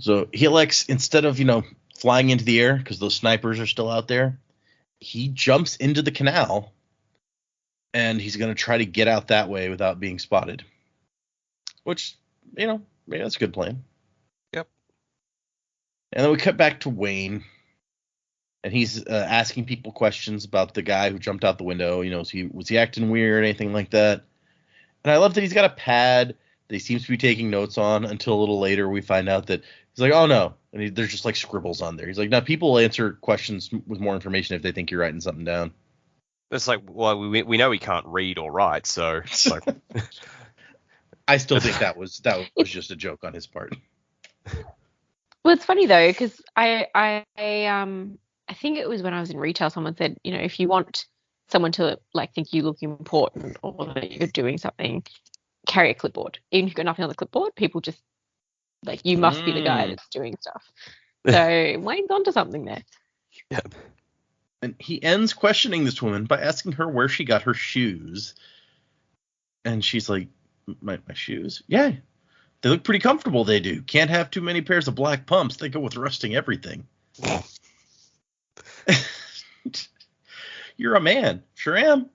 S1: So he elects, instead of flying into the air because those snipers are still out there, he jumps into the canal, and he's going to try to get out that way without being spotted. Which, maybe that's a good plan.
S4: Yep.
S1: And then we cut back to Wayne, and he's asking people questions about the guy who jumped out the window. Was he acting weird or anything like that? And I love that he's got a pad that he seems to be taking notes on, until a little later we find out that he's like, oh no. And there's just like scribbles on there. He's like, now people will answer questions with more information if they think you're writing something down.
S4: It's like, well, we know he can't read or write, so it's like,
S1: I still think that was just a joke on his part.
S3: Well, it's funny though, because I think it was when I was in retail, someone said, if you want someone to like think you look important or that you're doing something, carry a clipboard. Even if you've got nothing on the clipboard, people just like, you must be the guy that's doing stuff. So Wayne's onto something there.
S4: yeah.
S1: And he ends questioning this woman by asking her where she got her shoes. And she's like, my shoes? Yeah. They look pretty comfortable, they do. Can't have too many pairs of black pumps. They go with rusting everything. You're a man. Sure am.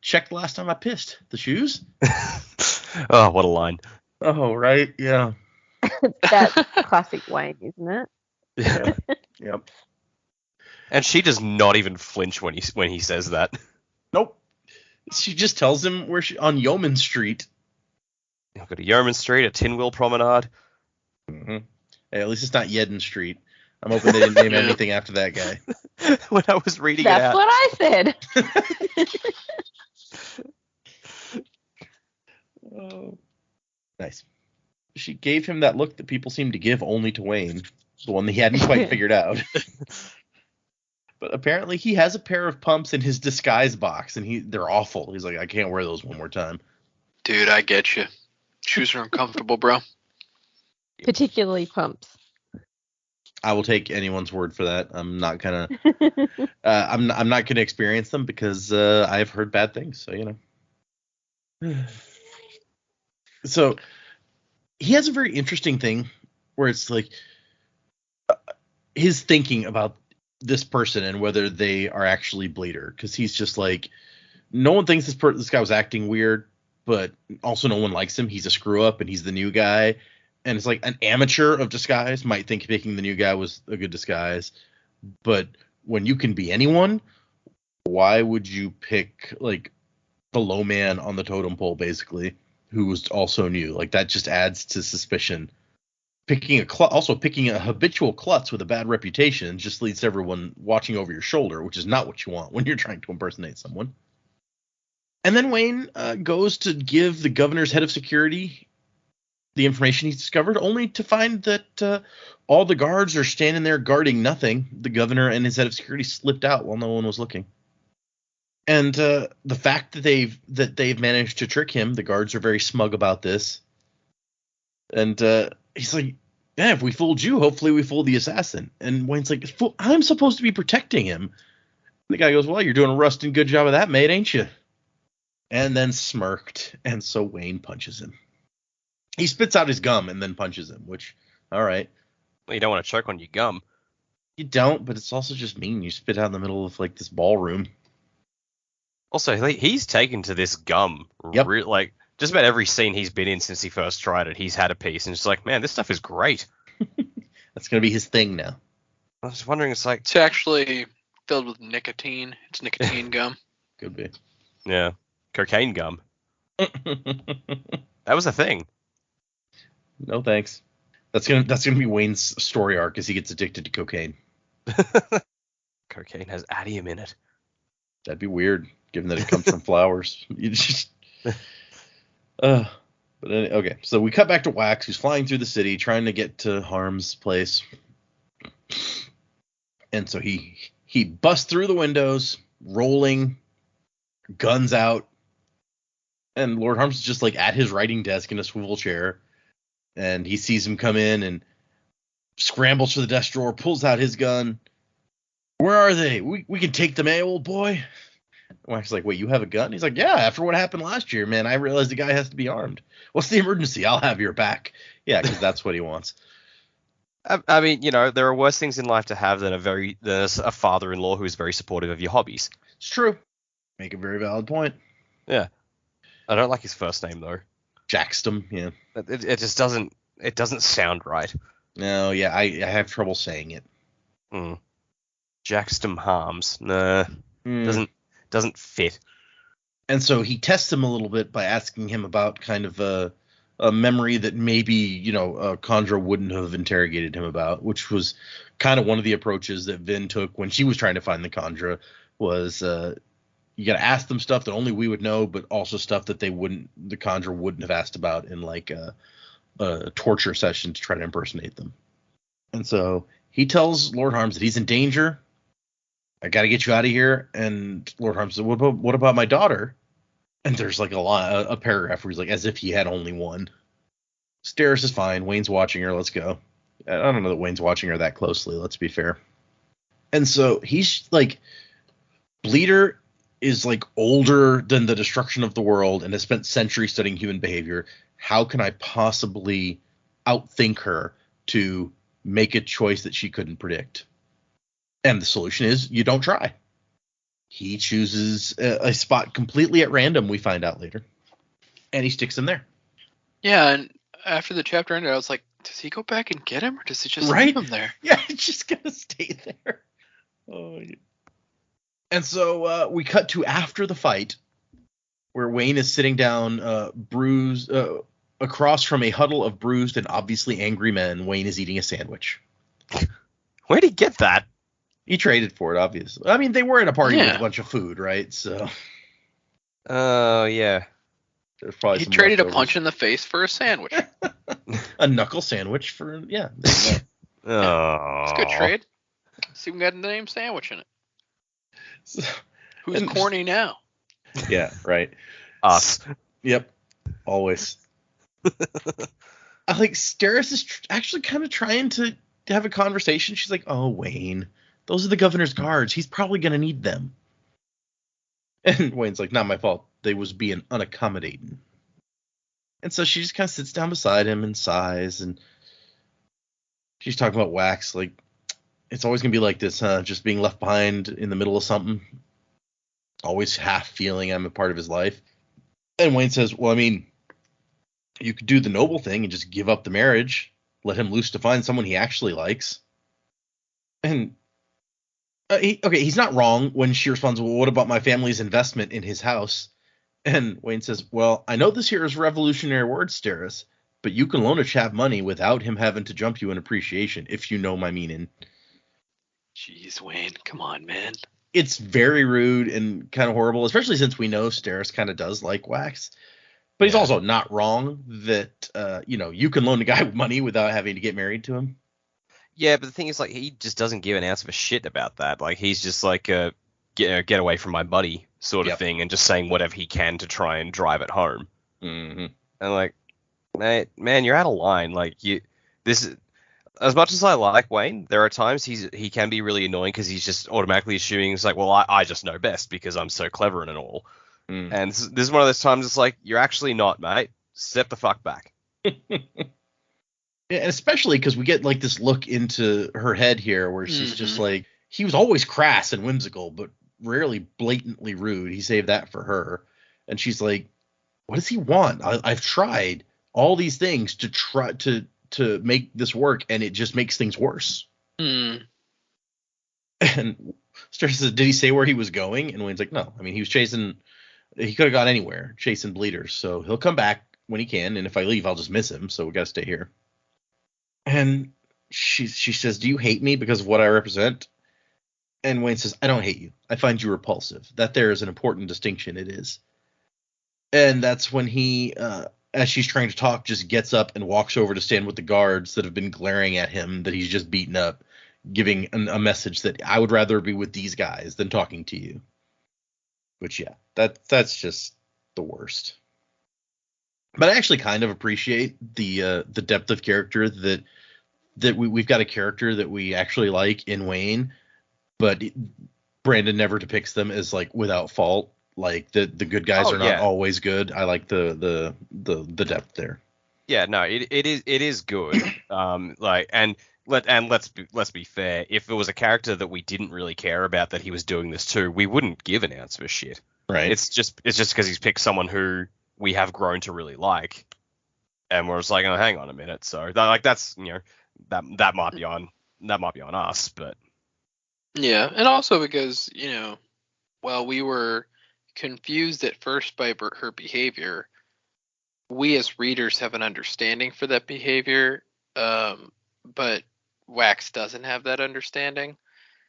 S1: Checked last time I pissed. The shoes?
S4: Oh, what a line.
S1: Oh, right. Yeah.
S3: That's classic Wayne, isn't it?
S1: Yeah. Yep.
S4: And she does not even flinch when he says that.
S1: Nope. She just tells him where on Yeoman Street.
S4: I've got a Yeoman Street, a Tin Wheel Promenade.
S1: Mm-hmm. Hey, at least it's not Yedden Street. I'm hoping they didn't name anything after that guy.
S4: When I was reading
S3: That's
S4: it out.
S3: what I said.
S1: Oh. Nice. She gave him that look that people seem to give only to Wayne, the one that he hadn't quite figured out. But apparently he has a pair of pumps in his disguise box, and they're awful. He's like, I can't wear those one more time.
S2: Dude, I get you. Shoes are uncomfortable, bro.
S3: Particularly pumps.
S1: I will take anyone's word for that. I'm not gonna. I'm not gonna experience them because I've heard bad things. So So he has a very interesting thing where it's like his thinking about this person and whether they are actually Bleeder, because he's just like, no one thinks this guy was acting weird, but also no one likes him. He's a screw up and he's the new guy. And it's like an amateur of disguise might think picking the new guy was a good disguise. But when you can be anyone, why would you pick like the low man on the totem pole, basically, who was also new? Like, that just adds to suspicion. Picking a habitual klutz with a bad reputation just leads to everyone watching over your shoulder, which is not what you want when you're trying to impersonate someone. And then Wayne goes to give the governor's head of security the information he's discovered, only to find that all the guards are standing there guarding nothing. The governor and his head of security slipped out while no one was looking. And the fact that they've managed to trick him, the guards are very smug about this. And he's like, yeah, if we fooled you, hopefully we fooled the assassin. And Wayne's like, I'm supposed to be protecting him. And the guy goes, well, you're doing a rusting good job of that, mate, ain't you? And then smirked, and so Wayne punches him. He spits out his gum and then punches him, which, all right.
S4: Well, you don't want to choke on your gum.
S1: You don't, but it's also just mean. You spit out in the middle of, like, this ballroom.
S4: Also, he's taken to this gum.
S1: Yep.
S4: Like, just about every scene he's been in since he first tried it, he's had a piece, and it's like, man, this stuff is great.
S1: That's going to be his thing now.
S4: I was wondering, it's like...
S2: It's actually filled with nicotine. It's nicotine gum.
S1: Could be.
S4: Yeah. Cocaine gum. That was a thing.
S1: No thanks. That's gonna be Wayne's story arc as he gets addicted to cocaine.
S4: Cocaine has adium in it.
S1: That'd be weird, given that it comes from flowers. You just... okay, so we cut back to Wax, who's flying through the city, trying to get to Harm's place. And so he busts through the windows, rolling, guns out. And Lord Harm's is just like at his writing desk in a swivel chair. And he sees him come in and scrambles for the desk drawer, pulls out his gun. Where are they? We can take them, old boy. Wax is like, wait, you have a gun? He's like, yeah, after what happened last year, man, I realized the guy has to be armed. What's the emergency? I'll have your back. Yeah, because that's what he wants.
S4: I mean, you know, there are worse things in life to have than a father-in-law who is very supportive of your hobbies.
S1: It's true. Make a very valid point.
S4: Yeah. I don't like his first name, though.
S1: Jackstum, yeah.
S4: It just doesn't sound right.
S1: No, yeah, I have trouble saying it.
S4: Jackstum Harms. Nah. Doesn't fit.
S1: And so he tests him a little bit by asking him about kind of a memory that maybe, you know, Condra wouldn't have interrogated him about, which was kind of one of the approaches that Vin took when she was trying to find the Condra, was you got to ask them stuff that only we would know, but also stuff that the Condra wouldn't have asked about in like a torture session to try to impersonate them. And so he tells Lord Harms that he's in danger. I got to get you out of here. And Lord Harms said, what about my daughter? And there's like a paragraph where he's like, as if he had only one. Steris is fine. Wayne's watching her. Let's go. I don't know that Wayne's watching her that closely. Let's be fair. And so he's like, Bleeder is like older than the destruction of the world and has spent centuries studying human behavior. How can I possibly outthink her to make a choice that she couldn't predict? And the solution is you don't try. He chooses a spot completely at random, we find out later. And he sticks him there.
S2: Yeah, and after the chapter ended, I was like, does he go back and get him, or does he just leave him there?
S1: Yeah, he's just going to stay there. Oh, yeah. And so we cut to after the fight, where Wayne is sitting down, bruised, across from a huddle of bruised and obviously angry men. Wayne is eating a sandwich.
S4: Where'd he get that?
S1: He traded for it, obviously. I mean, they were at a party with a bunch of food, right? So.
S4: Oh, yeah.
S1: There's probably
S2: he
S1: some
S2: traded
S1: leftovers.
S2: A punch in the face for a sandwich.
S1: A knuckle sandwich for, yeah. There you go.
S4: Oh.
S2: It's a good trade. See, we got the name sandwich in it.
S1: So,
S2: Who's corny now?
S1: Yeah, right.
S4: Us.
S1: Yep. Always. I like Steris is actually kind of trying to have a conversation. She's like, oh, Wayne, those are the governor's guards. He's probably going to need them. And Wayne's like, not my fault. They was being unaccommodating. And so she just kind of sits down beside him and sighs, and she's talking about Wax, like, it's always going to be like this, huh? Just being left behind in the middle of something. Always half feeling I'm a part of his life. And Wayne says, well, I mean, you could do the noble thing and just give up the marriage, let him loose to find someone he actually likes. And, he's not wrong when she responds, well, what about my family's investment in his house? And Wayne says, well, I know this here is revolutionary word, Steris, but you can loan a chap money without him having to jump you in appreciation, if you know my meaning.
S2: Jeez, Wayne, come on, man.
S1: It's very rude and kind of horrible, especially since we know Steris kind of does like Wax. But he's also not wrong that, you can loan a guy money without having to get married to him.
S4: Yeah, but the thing is, like, he just doesn't give an ounce of a shit about that. Like, he's just like, get away from my buddy sort of thing, and just saying whatever he can to try and drive it home.
S1: Mm-hmm.
S4: And like, man, you're out of line. Like, as much as I like Wayne, there are times he can be really annoying because he's just automatically assuming it's like, well, I just know best because I'm so clever and all. Mm. And this is one of those times it's like, you're actually not, mate. Step the fuck back.
S1: Yeah, especially because we get like this look into her head here where she's just like, he was always crass and whimsical, but rarely blatantly rude. He saved that for her. And she's like, what does he want? I've tried all these things to try to make this work, and it just makes things worse. And Steris says, did he say where he was going? And Wayne's like, no. I mean, he could have gone anywhere chasing bleeders, so he'll come back when he can, and if I leave, I'll just miss him, so we got to stay here. And she says, do you hate me because of what I represent? And Wayne says, I don't hate you. I find you repulsive. That there is an important distinction, it is. And that's when he, as she's trying to talk, just gets up and walks over to stand with the guards that have been glaring at him, that he's just beaten up, giving a message that I would rather be with these guys than talking to you. Which, yeah, that's just the worst. But I actually kind of appreciate the depth of character that we've got a character that we actually like in Wayne, but Brandon never depicts them as like without fault. Like the good guys are not always good. I like the depth there.
S4: Yeah, no, it is good. Let's be fair. If it was a character that we didn't really care about that he was doing this to, we wouldn't give an ounce of a shit.
S1: Right.
S4: It's just because he's picked someone who we have grown to really like, and we're just like, oh, hang on a minute. So that's that might be on us, but
S2: yeah, and also because while we were confused at first by her behavior, we as readers have an understanding for that behavior, but Wax doesn't have that understanding.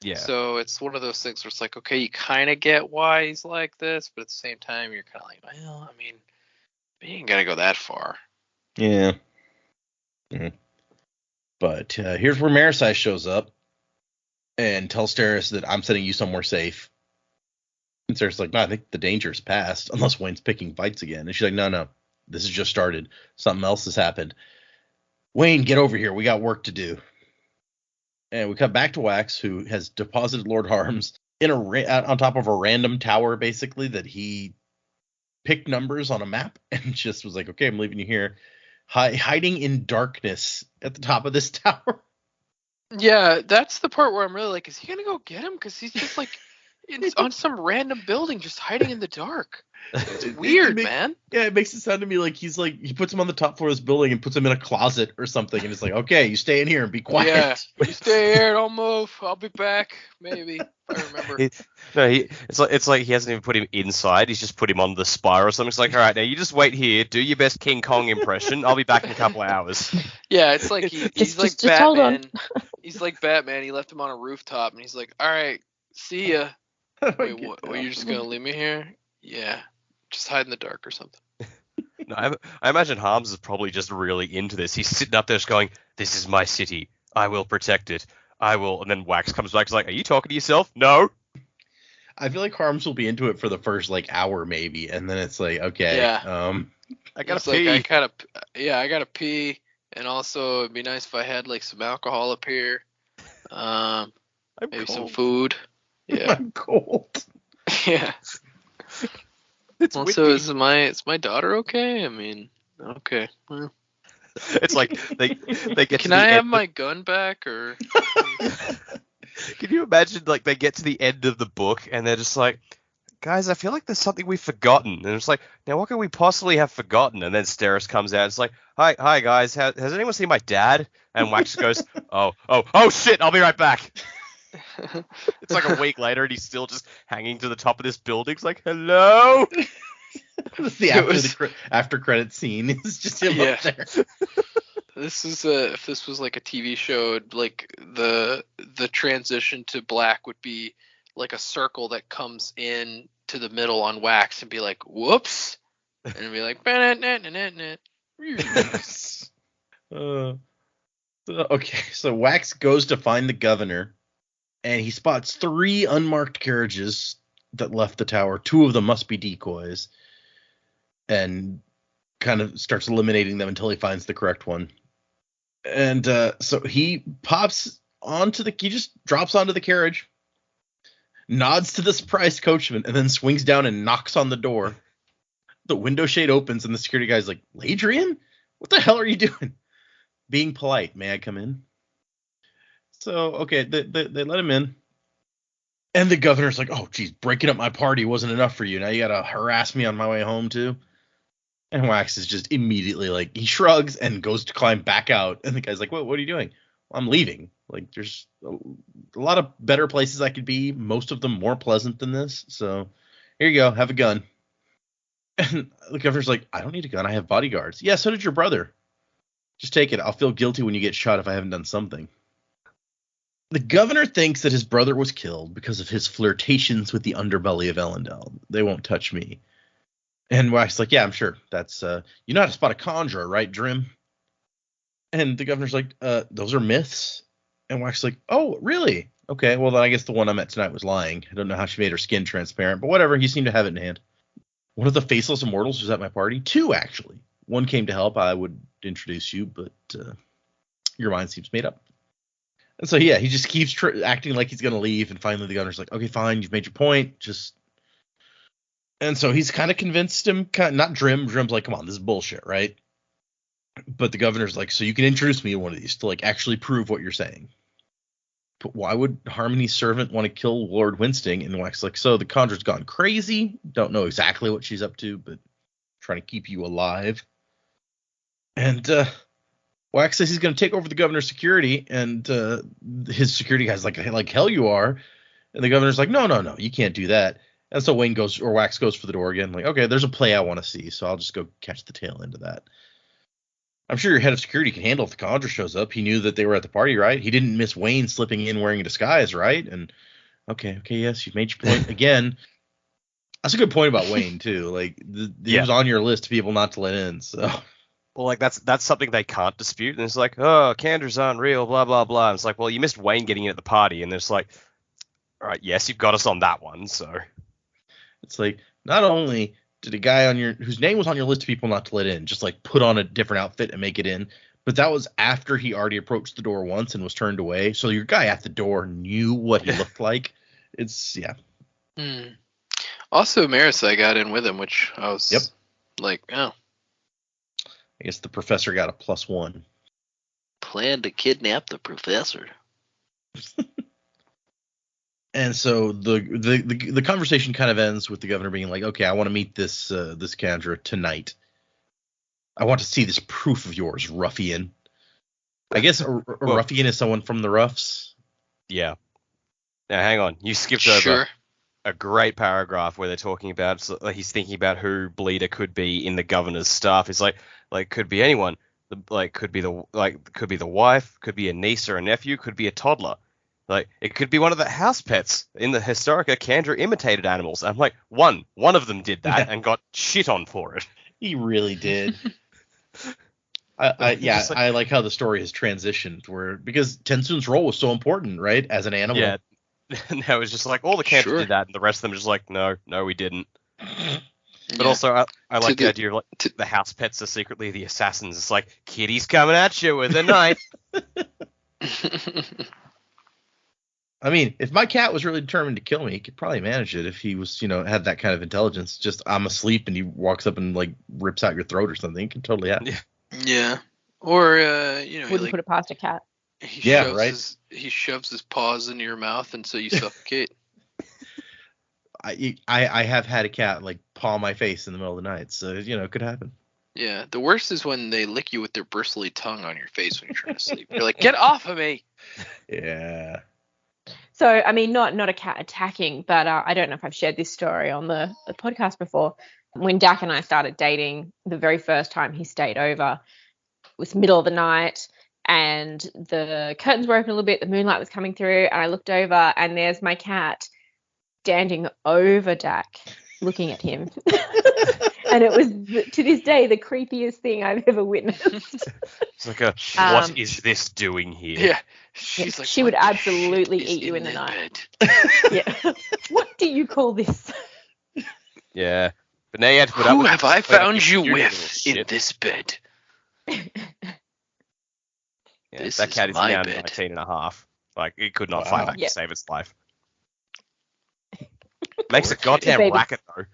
S4: Yeah.
S2: So it's one of those things where it's like, okay, you kind of get why he's like this, but at the same time, you're kind of like, well, I mean, you ain't gotta go that far.
S1: Yeah. Mm-hmm. But here's where Marisai shows up and tells Steris that I'm sending you somewhere safe. And Steris is like, no, I think the danger's past, unless Wayne's picking fights again. And she's like, no, this has just started. Something else has happened. Wayne, get over here. We got work to do. And we cut back to Wax, who has deposited Lord Harms on top of a random tower, basically, that he picked numbers on a map and just was like, okay, I'm leaving you here. Hiding in darkness at the top of this tower.
S2: Yeah, that's the part where I'm really like, is he going to go get him? Because he's just like on some random building just hiding in the dark. It's weird, man.
S1: Yeah, it makes it sound to me like he puts him on the top floor of this building and puts him in a closet or something, and it's like, okay, you stay in here and be quiet.
S2: Yeah, you stay here, don't move. I'll be back, maybe, if I remember.
S4: It's like he hasn't even put him inside. He's just put him on the spire or something. It's like, all right, now you just wait here, do your best King Kong impression. I'll be back in a couple of hours.
S2: Yeah, it's like he's like
S3: just hold on.
S2: He's like Batman. He left him on a rooftop, and he's like, all right, see ya. Wait, what? You're just gonna leave me here? Yeah. Just hide in the dark or something.
S4: No, I imagine Harms is probably just really into this. He's sitting up there just going, this is my city. I will protect it. I will. And then Wax comes back. He's like, are you talking to yourself? No.
S1: I feel like Harms will be into it for the first hour maybe. And then it's like, okay.
S2: Yeah.
S1: I gotta pee.
S2: I gotta pee. And also it'd be nice if I had some alcohol up here. Maybe some food. Yeah.
S1: I'm cold.
S2: Yeah. So is my daughter okay? I mean, Okay. Well,
S4: It's like they get
S2: can
S4: to the
S2: I have
S4: end.
S2: my gun back, or?
S4: Can you imagine, like, they get to the end of the book and they're just like, guys, I feel like there's something we've forgotten. And it's like, now what can we possibly have forgotten? And then Steris comes out. It's like, hi guys, has anyone seen my dad? And Wax goes, oh shit, I'll be right back. It's like a week later and he's still just hanging to the top of this building. It's like, hello.
S1: It's the after credit scene. It's just him up there.
S2: This is if this was like a TV show, like the transition to black would be like a circle that comes in to the middle on Wax and be like, whoops, and it'd be like,
S1: okay, so Wax goes to find the governor, and he spots 3 unmarked carriages that left the tower. 2 of them must be decoys, and kind of starts eliminating them until he finds the correct one. And so he just drops onto the carriage, nods to the surprised coachman, and then swings down and knocks on the door. The window shade opens, and the security guy's like, Ladrian? What the hell are you doing? Being polite, may I come in? So, okay, they let him in. And the governor's like, oh, geez, breaking up my party wasn't enough for you. Now you got to harass me on my way home, too? And Wax is just immediately like, he shrugs and goes to climb back out. And the guy's like, what are you doing? Well, I'm leaving. Like, there's a lot of better places I could be. Most of them more pleasant than this. So here you go. Have a gun. And the governor's like, I don't need a gun. I have bodyguards. Yeah, so did your brother. Just take it. I'll feel guilty when you get shot if I haven't done something. The governor thinks that his brother was killed because of his flirtations with the underbelly of Elendel. They won't touch me. And Wax is like, yeah, I'm sure. That's you know how to spot a conjurer, right, Drim? And the governor's like, those are myths. And Wax is like, oh, really? Okay, well, then I guess the one I met tonight was lying. I don't know how she made her skin transparent, but whatever. You seem to have it in hand. One of the faceless immortals was at my party. 2, actually. One came to help. I would introduce you, but your mind seems made up. And so, yeah, he just keeps acting like he's going to leave. And finally, the governor's like, okay, fine. You've made your point. And so he's kind of convinced him, not Drim. Drim's like, come on, this is bullshit, right? But the governor's like, so you can introduce me to one of these to like actually prove what you're saying. But why would Harmony's servant want to kill Lord Winsting? And Wax like, so the conjurer's gone crazy. Don't know exactly what she's up to, but trying to keep you alive. And Wax says he's going to take over the governor's security, and his security guy's like hell you are. And the governor's like, no, you can't do that. And so Wax goes for the door again. Like, okay, there's a play I want to see, so I'll just go catch the tail end of that. I'm sure your head of security can handle if the conjurer shows up. He knew that they were at the party, right? He didn't miss Wayne slipping in wearing a disguise, right? And okay, yes, you've made your point again. That's a good point about Wayne too. Like, he was on your list of people not to let in. So,
S4: well, like that's something they can't dispute. And it's like, oh, Candra's unreal, blah blah blah. And it's like, well, you missed Wayne getting in at the party, and it's like, all right, yes, you've got us on that one, so.
S1: It's like, not only did a guy whose name was on your list of people not to let in just like put on a different outfit and make it in, but that was after he already approached the door once and was turned away. So your guy at the door knew what he looked like. It's, yeah.
S2: Also, Marisai got in with him, which I was like, oh.
S1: I guess the professor got a +1.
S2: Plan to kidnap the professor.
S1: And so the conversation kind of ends with the governor being like, okay, I want to meet this conjurer tonight. I want to see this proof of yours, ruffian. I guess a ruffian is someone from the roughs.
S4: Yeah. Now, hang on. You skipped over a great paragraph where they're talking about, he's thinking about who Bleeder could be in the governor's staff. It's like could be anyone. Could be the wife, could be a niece or a nephew, could be a toddler. Like, it could be one of the house pets in the Historica. Kandra imitated animals. I'm like, one of them did that and got shit on for it.
S1: He really did. I like how the story has transitioned because Tensoon's role was so important, right? As an animal.
S4: Yeah. And that was just like, all the Kandra did that, and the rest of them just like, no, we didn't. But also, I like the idea of the house pets are secretly the assassins. It's like, Kitty's coming at you with a knife.
S1: I mean, if my cat was really determined to kill me, he could probably manage it if he was, had that kind of intelligence. Just I'm asleep and he walks up and like rips out your throat or something. It could totally happen.
S4: Yeah.
S2: Yeah. Or
S3: Wouldn't put it past a cat.
S2: He shoves his paws into your mouth and so you suffocate.
S1: I have had a cat like paw my face in the middle of the night, so it could happen.
S2: Yeah. The worst is when they lick you with their bristly tongue on your face when you're trying to sleep. You're like, get off of me.
S1: Yeah.
S3: So, I mean, not a cat attacking, but I don't know if I've shared this story on the podcast before. When Dak and I started dating, the very first time he stayed over, it was middle of the night, and the curtains were open a little bit, the moonlight was coming through, and I looked over, and there's my cat standing over Dak, looking at him. And it was, to this day, the creepiest thing I've ever witnessed.
S4: It's like what is this doing here?
S2: Yeah. She's like,
S3: she would absolutely eat you in the night. Yeah. What do you call this?
S4: Yeah. But now you have to put up
S2: Who
S4: with
S2: have I found you with
S4: shit.
S2: in this bed?
S4: Yeah,
S2: This
S4: that
S2: is
S4: cat is
S2: my
S4: now
S2: bed.
S4: 19 and a half. Like, it could not
S1: Wow.
S4: fight back
S3: Yeah.
S4: to save its life. Makes a goddamn
S3: baby.
S4: racket, though.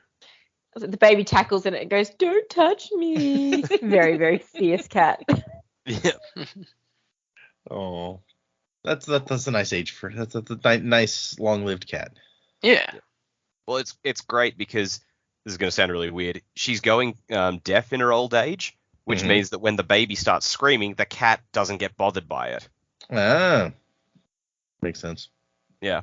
S3: The baby tackles it and it goes, "Don't touch me." Very, very fierce cat.
S4: Yeah.
S1: Oh, that's a nice age for that's a nice long-lived cat.
S2: Yeah.
S4: Well, it's great because this is going to sound really weird. She's going deaf in her old age, which
S1: Mhm.
S4: means that when the baby starts screaming, the cat doesn't get bothered by it.
S1: Ah, makes sense.
S4: Yeah.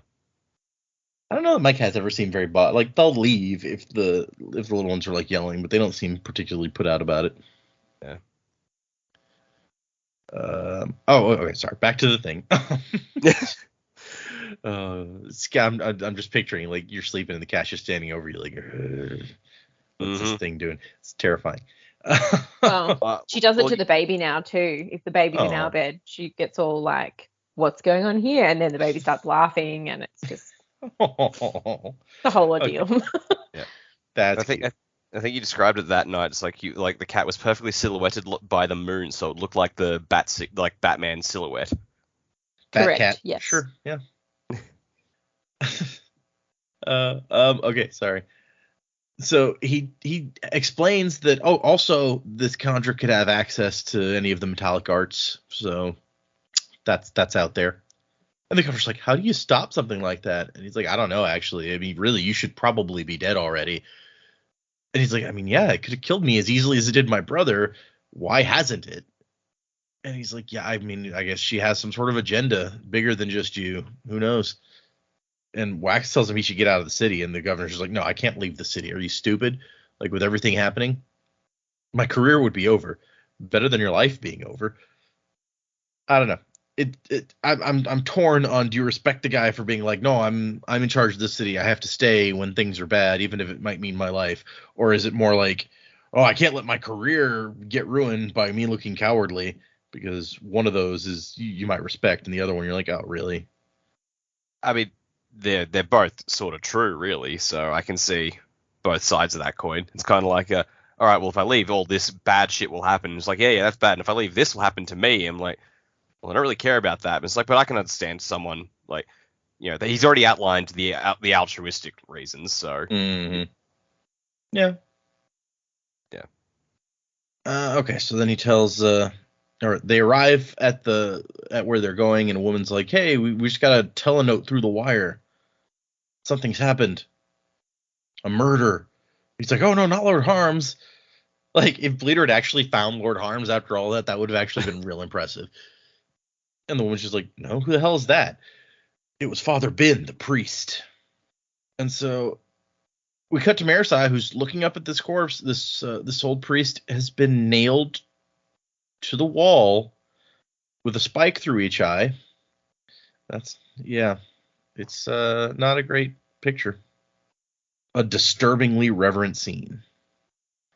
S1: I don't know that my cats ever seem very like they'll leave if the little ones are like yelling, but they don't seem particularly put out about it.
S4: Yeah.
S1: Okay, sorry. Back to the thing. I'm just picturing like you're sleeping and the cat's just standing over you like, what's this thing doing? It's terrifying.
S3: Well, she does it
S4: well,
S3: to the baby now too. If the baby's in our bed, she gets all like, "What's going on here?" And then the baby starts laughing, and it's just the whole ordeal.
S4: Yeah.
S1: That's
S4: I think you described it that night. It's like the cat was perfectly silhouetted by the moon, so it looked like the Batman silhouette.
S1: Bat
S3: Correct,
S1: cat.
S3: yes.
S1: Sure. Yeah. Okay. Sorry. So he explains that. Oh, also this conjurer could have access to any of the metallic arts. So that's out there. And the conjurer's like, "How do you stop something like that?" And he's like, "I don't know. Actually, I mean, really, you should probably be dead already." And he's like, "I mean, yeah, it could have killed me as easily as it did my brother. Why hasn't it?" And he's like, "Yeah, I mean, I guess she has some sort of agenda bigger than just you. Who knows?" And Wax tells him he should get out of the city. And the governor's just like, "No, I can't leave the city. Are you stupid? Like, with everything happening, my career would be over. Better than your life being over." I don't know. I'm torn on, do you respect the guy for being like, "No, I'm in charge of this city. I have to stay when things are bad, even if it might mean my life," or is it more like, "Oh, I can't let my career get ruined by me looking cowardly," because one of those is you might respect, and the other one you're like, "Oh, really?"
S4: I mean, they're both sort of true, really. So I can see both sides of that coin. It's kind of like all right, well, if I leave, all this bad shit will happen. It's like, yeah, that's bad. And if I leave, this will happen to me. I'm like, well, I don't really care about that. But it's like, but I can understand someone like, he's already outlined the altruistic reasons. So
S1: Mm-hmm. Yeah.
S4: Yeah.
S1: Okay, so then he tells, or they arrive at where they're going, and a woman's like, "Hey, we just got a telenote through the wire. Something's happened. A murder." He's like, "Oh no, not Lord Harms." Like, if Bleeder had actually found Lord Harms after all that would have actually been real impressive. And the woman's just like, "No, who the hell is that?" "It was Father Bin, the priest." And so we cut to Marisai, who's looking up at this corpse. This old priest has been nailed to the wall with a spike through each eye. It's not a great picture. A disturbingly reverent scene.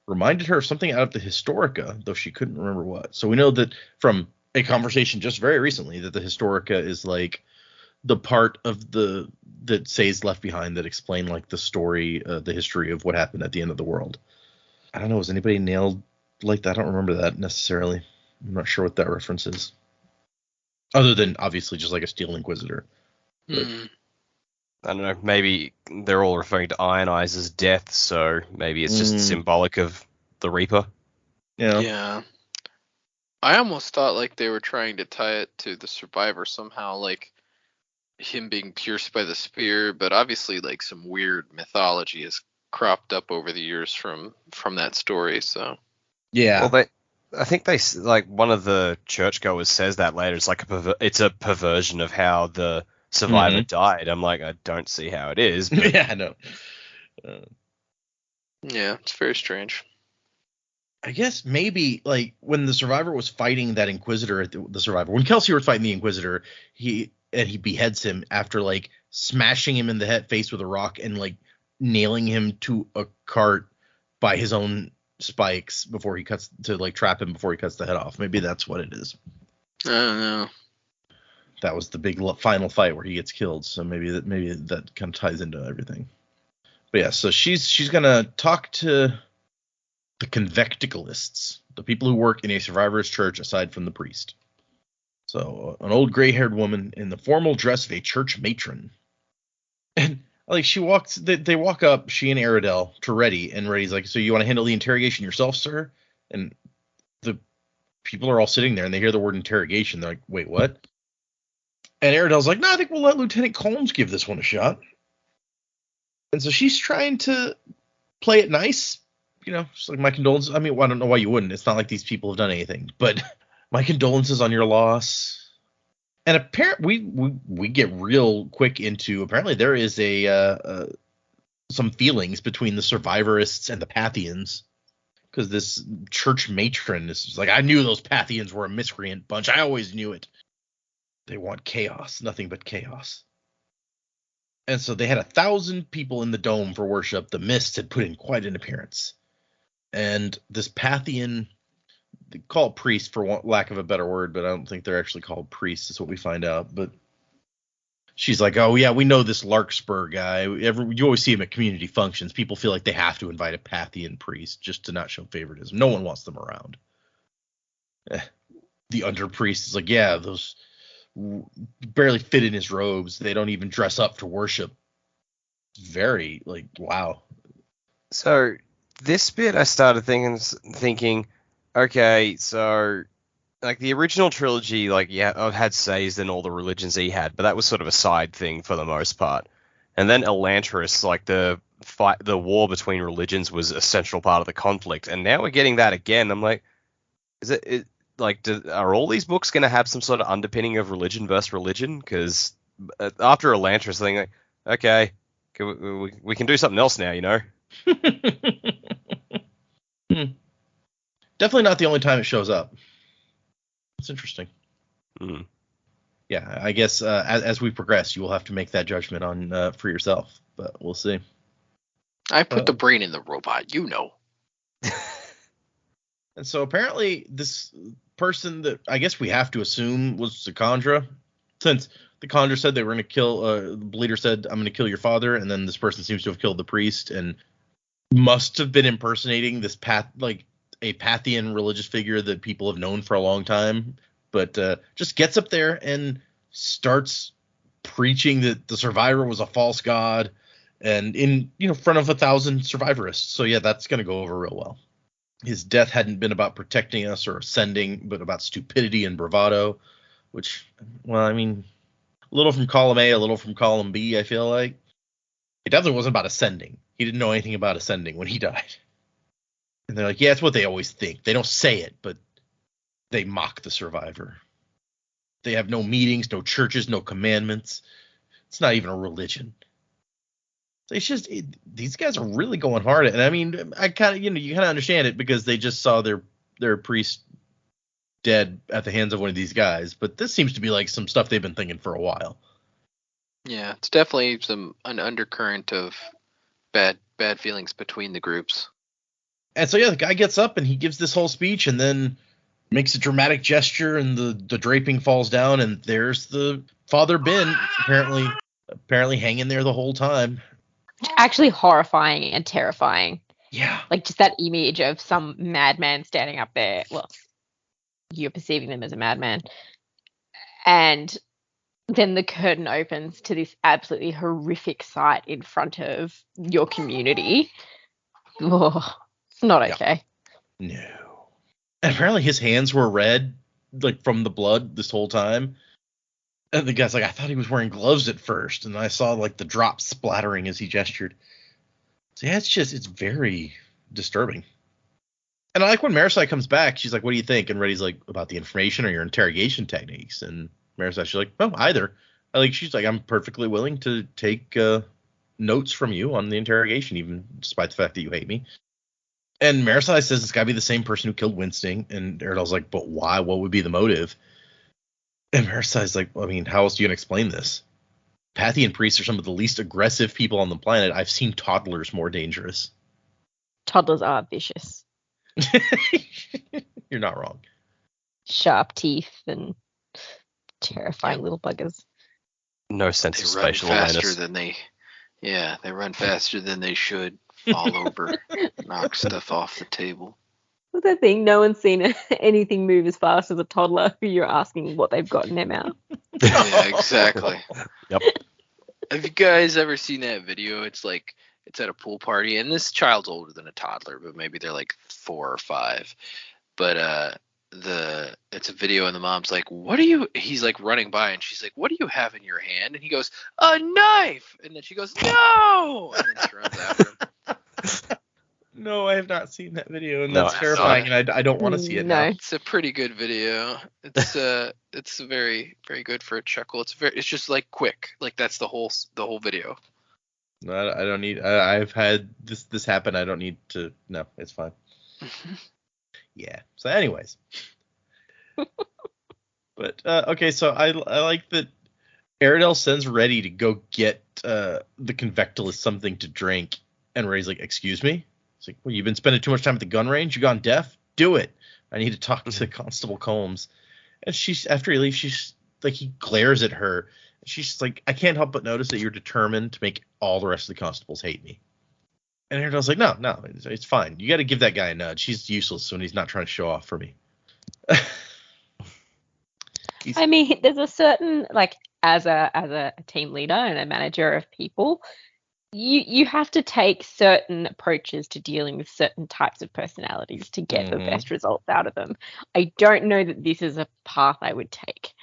S1: Reminded her of something out of the Historica, though she couldn't remember what. So we know that from a conversation just very recently that the Historica is like the part of that Say's left behind that explain like the story, the history of what happened at the end of the world. I don't know. Was anybody nailed like that? I don't remember that necessarily. I'm not sure what that reference is. Other than obviously just like a Steel Inquisitor.
S2: Mm.
S4: I don't know, maybe they're all referring to Iron Eyes as death, so maybe it's just symbolic of the Reaper.
S2: Yeah. I almost thought like they were trying to tie it to the survivor somehow, like him being pierced by the spear, but obviously like some weird mythology has cropped up over the years from that story, so.
S1: Yeah.
S4: Well, I think they like one of the churchgoers says that later. It's like it's a perversion of how the survivor died. I'm like, I don't see how it is. But...
S1: yeah, I know.
S2: Yeah, it's very strange.
S1: I guess maybe like when the survivor was fighting that Inquisitor, the survivor, when Kelsier was fighting the Inquisitor, he beheads him after like smashing him in the face with a rock and like nailing him to a cart by his own spikes before he cuts to like trap him before he cuts the head off. Maybe that's what it is.
S2: I don't know.
S1: That was the big final fight where he gets killed. So maybe that kind of ties into everything. But yeah, so she's gonna talk to the convecticalists, the people who work in a survivor's church aside from the priest. So an old gray-haired woman in the formal dress of a church matron. And like they walk up, she and Aradel, to Reddy, and Reddy's like, so you want to handle the interrogation yourself, sir? And the people are all sitting there and they hear the word interrogation. They're like, wait, what? And Aradel's like, no, I think we'll let Lieutenant Colmes give this one a shot. And so she's trying to play it nice. You know, just like, my condolences. I mean, well, I don't know why you wouldn't. It's not like these people have done anything, but my condolences on your loss. And apparently, we get real quick into, apparently there is some feelings between the survivorists and the Pathians, because this church matron is like, I knew those Pathians were a miscreant bunch. I always knew it. They want chaos, nothing but chaos. And so they had 1,000 people in the dome for worship. The Mist had put in quite an appearance. And this Pathian, they call it priest for lack of a better word, but I don't think they're actually called priests, is what we find out. But she's like, oh, yeah, we know this Larkspur guy. You always see him at community functions. People feel like they have to invite a Pathian priest just to not show favoritism. No one wants them around. The underpriest is like, yeah, those barely fit in his robes. They don't even dress up for worship. Very, like, wow.
S4: So this bit I started thinking, okay, so like the original trilogy, like, yeah, I've had says in all the religions he had, but that was sort of a side thing for the most part. And then Elantris, like the war between religions was a central part of the conflict, and now we're getting that again. I'm like, are all these books going to have some sort of underpinning of religion versus religion? Because after Elantris, I think, like, okay, we can do something else now, you know?
S1: Definitely not the only time it shows up. It's interesting.
S4: Mm.
S1: Yeah, I guess as we progress, you will have to make that judgment on for yourself, but we'll see.
S2: I put the brain in the robot, you know.
S1: And so apparently this person that I guess we have to assume was Sakandra, since the Condra said they were going to kill, the Bleeder said, I'm going to kill your father, and then this person seems to have killed the priest and must have been impersonating this a Pathian religious figure that people have known for a long time, but just gets up there and starts preaching that the survivor was a false god, and in front of 1,000 survivorists. So yeah, that's going to go over real well. His death hadn't been about protecting us or ascending, but about stupidity and bravado, which, well, I mean, a little from column A, a little from column B, I feel like. It definitely wasn't about ascending. He didn't know anything about ascending when he died. And they're like, yeah, it's what they always think. They don't say it, but they mock the survivor. They have no meetings, no churches, no commandments. It's not even a religion. It's just these guys are really going hard at it. And I mean, I kind of, you kind of understand it because they just saw their priest dead at the hands of one of these guys. But this seems to be like some stuff they've been thinking for a while.
S2: Yeah, it's definitely an undercurrent of bad feelings between the groups.
S1: And so yeah, the guy gets up and he gives this whole speech and then makes a dramatic gesture and the draping falls down and there's the Father Ben apparently hanging there the whole time.
S3: Actually horrifying and terrifying.
S1: Yeah.
S3: Like just that image of some madman standing up there. Well, you're perceiving them as a madman. And then the curtain opens to this absolutely horrific sight in front of your community. Oh, it's not okay.
S1: No. And apparently his hands were red, like from the blood this whole time. And the guy's like, I thought he was wearing gloves at first, and I saw like the drops splattering as he gestured. So yeah, it's very disturbing. And I like when Marisai comes back, she's like, what do you think? And Reddy's like, about the information or your interrogation techniques? And Marisai, she's like, no, either. She's like, I'm perfectly willing to take notes from you on the interrogation, even despite the fact that you hate me. And Marisai says it's got to be the same person who killed Winsting. And Aradal's like, but why? What would be the motive? And Marisai's like, well, I mean, how else are you going to explain this? Pathian priests are some of the least aggressive people on the planet. I've seen toddlers more dangerous.
S3: Toddlers are vicious.
S1: You're not wrong.
S3: Sharp teeth and terrifying little buggers.
S4: No sense of
S2: They run
S4: spatial
S2: faster
S4: awareness.
S2: than they run faster than they should. Fall over, knock stuff off the table.
S3: What's that thing? No one's seen anything move as fast as a toddler who you're asking what they've got in their mouth.
S2: Yeah, exactly.
S4: Yep.
S2: Have you guys ever seen that video? It's at a pool party, and this child's older than a toddler, but maybe they're like 4 or 5. But it's a video, and the mom's like, he's like running by, and she's like, what do you have in your hand? And he goes, a knife. And then she goes, no. And then she runs after him.
S1: No, I have not seen that video, and
S4: No,
S1: that's
S4: I
S1: terrifying,
S2: saw
S1: and I don't want to see it
S3: No.
S1: now.
S2: It's a pretty good video. It's very, very good for a chuckle. It's just like quick. Like that's the whole video.
S1: No, I don't need. I've had this happen. I don't need to. No, it's fine. Yeah. So, anyways. But okay, so I like that Aradel sends Reddy to go get the Convectolus something to drink, and Reddy's like, "Excuse me." It's like, "Well, you've been spending too much time at the gun range. You gone deaf? Do it. I need to talk to Constable Combs." And after he leaves, she's like, he glares at her. She's like, I can't help but notice that you're determined to make all the rest of the constables hate me. And Aradell's like, no, it's fine. You got to give that guy a nudge. He's useless when he's not trying to show off for me.
S3: I mean, there's a certain, like, as a team leader and a manager of people, you have to take certain approaches to dealing with certain types of personalities to get the best results out of them. I don't know that this is a path I would take.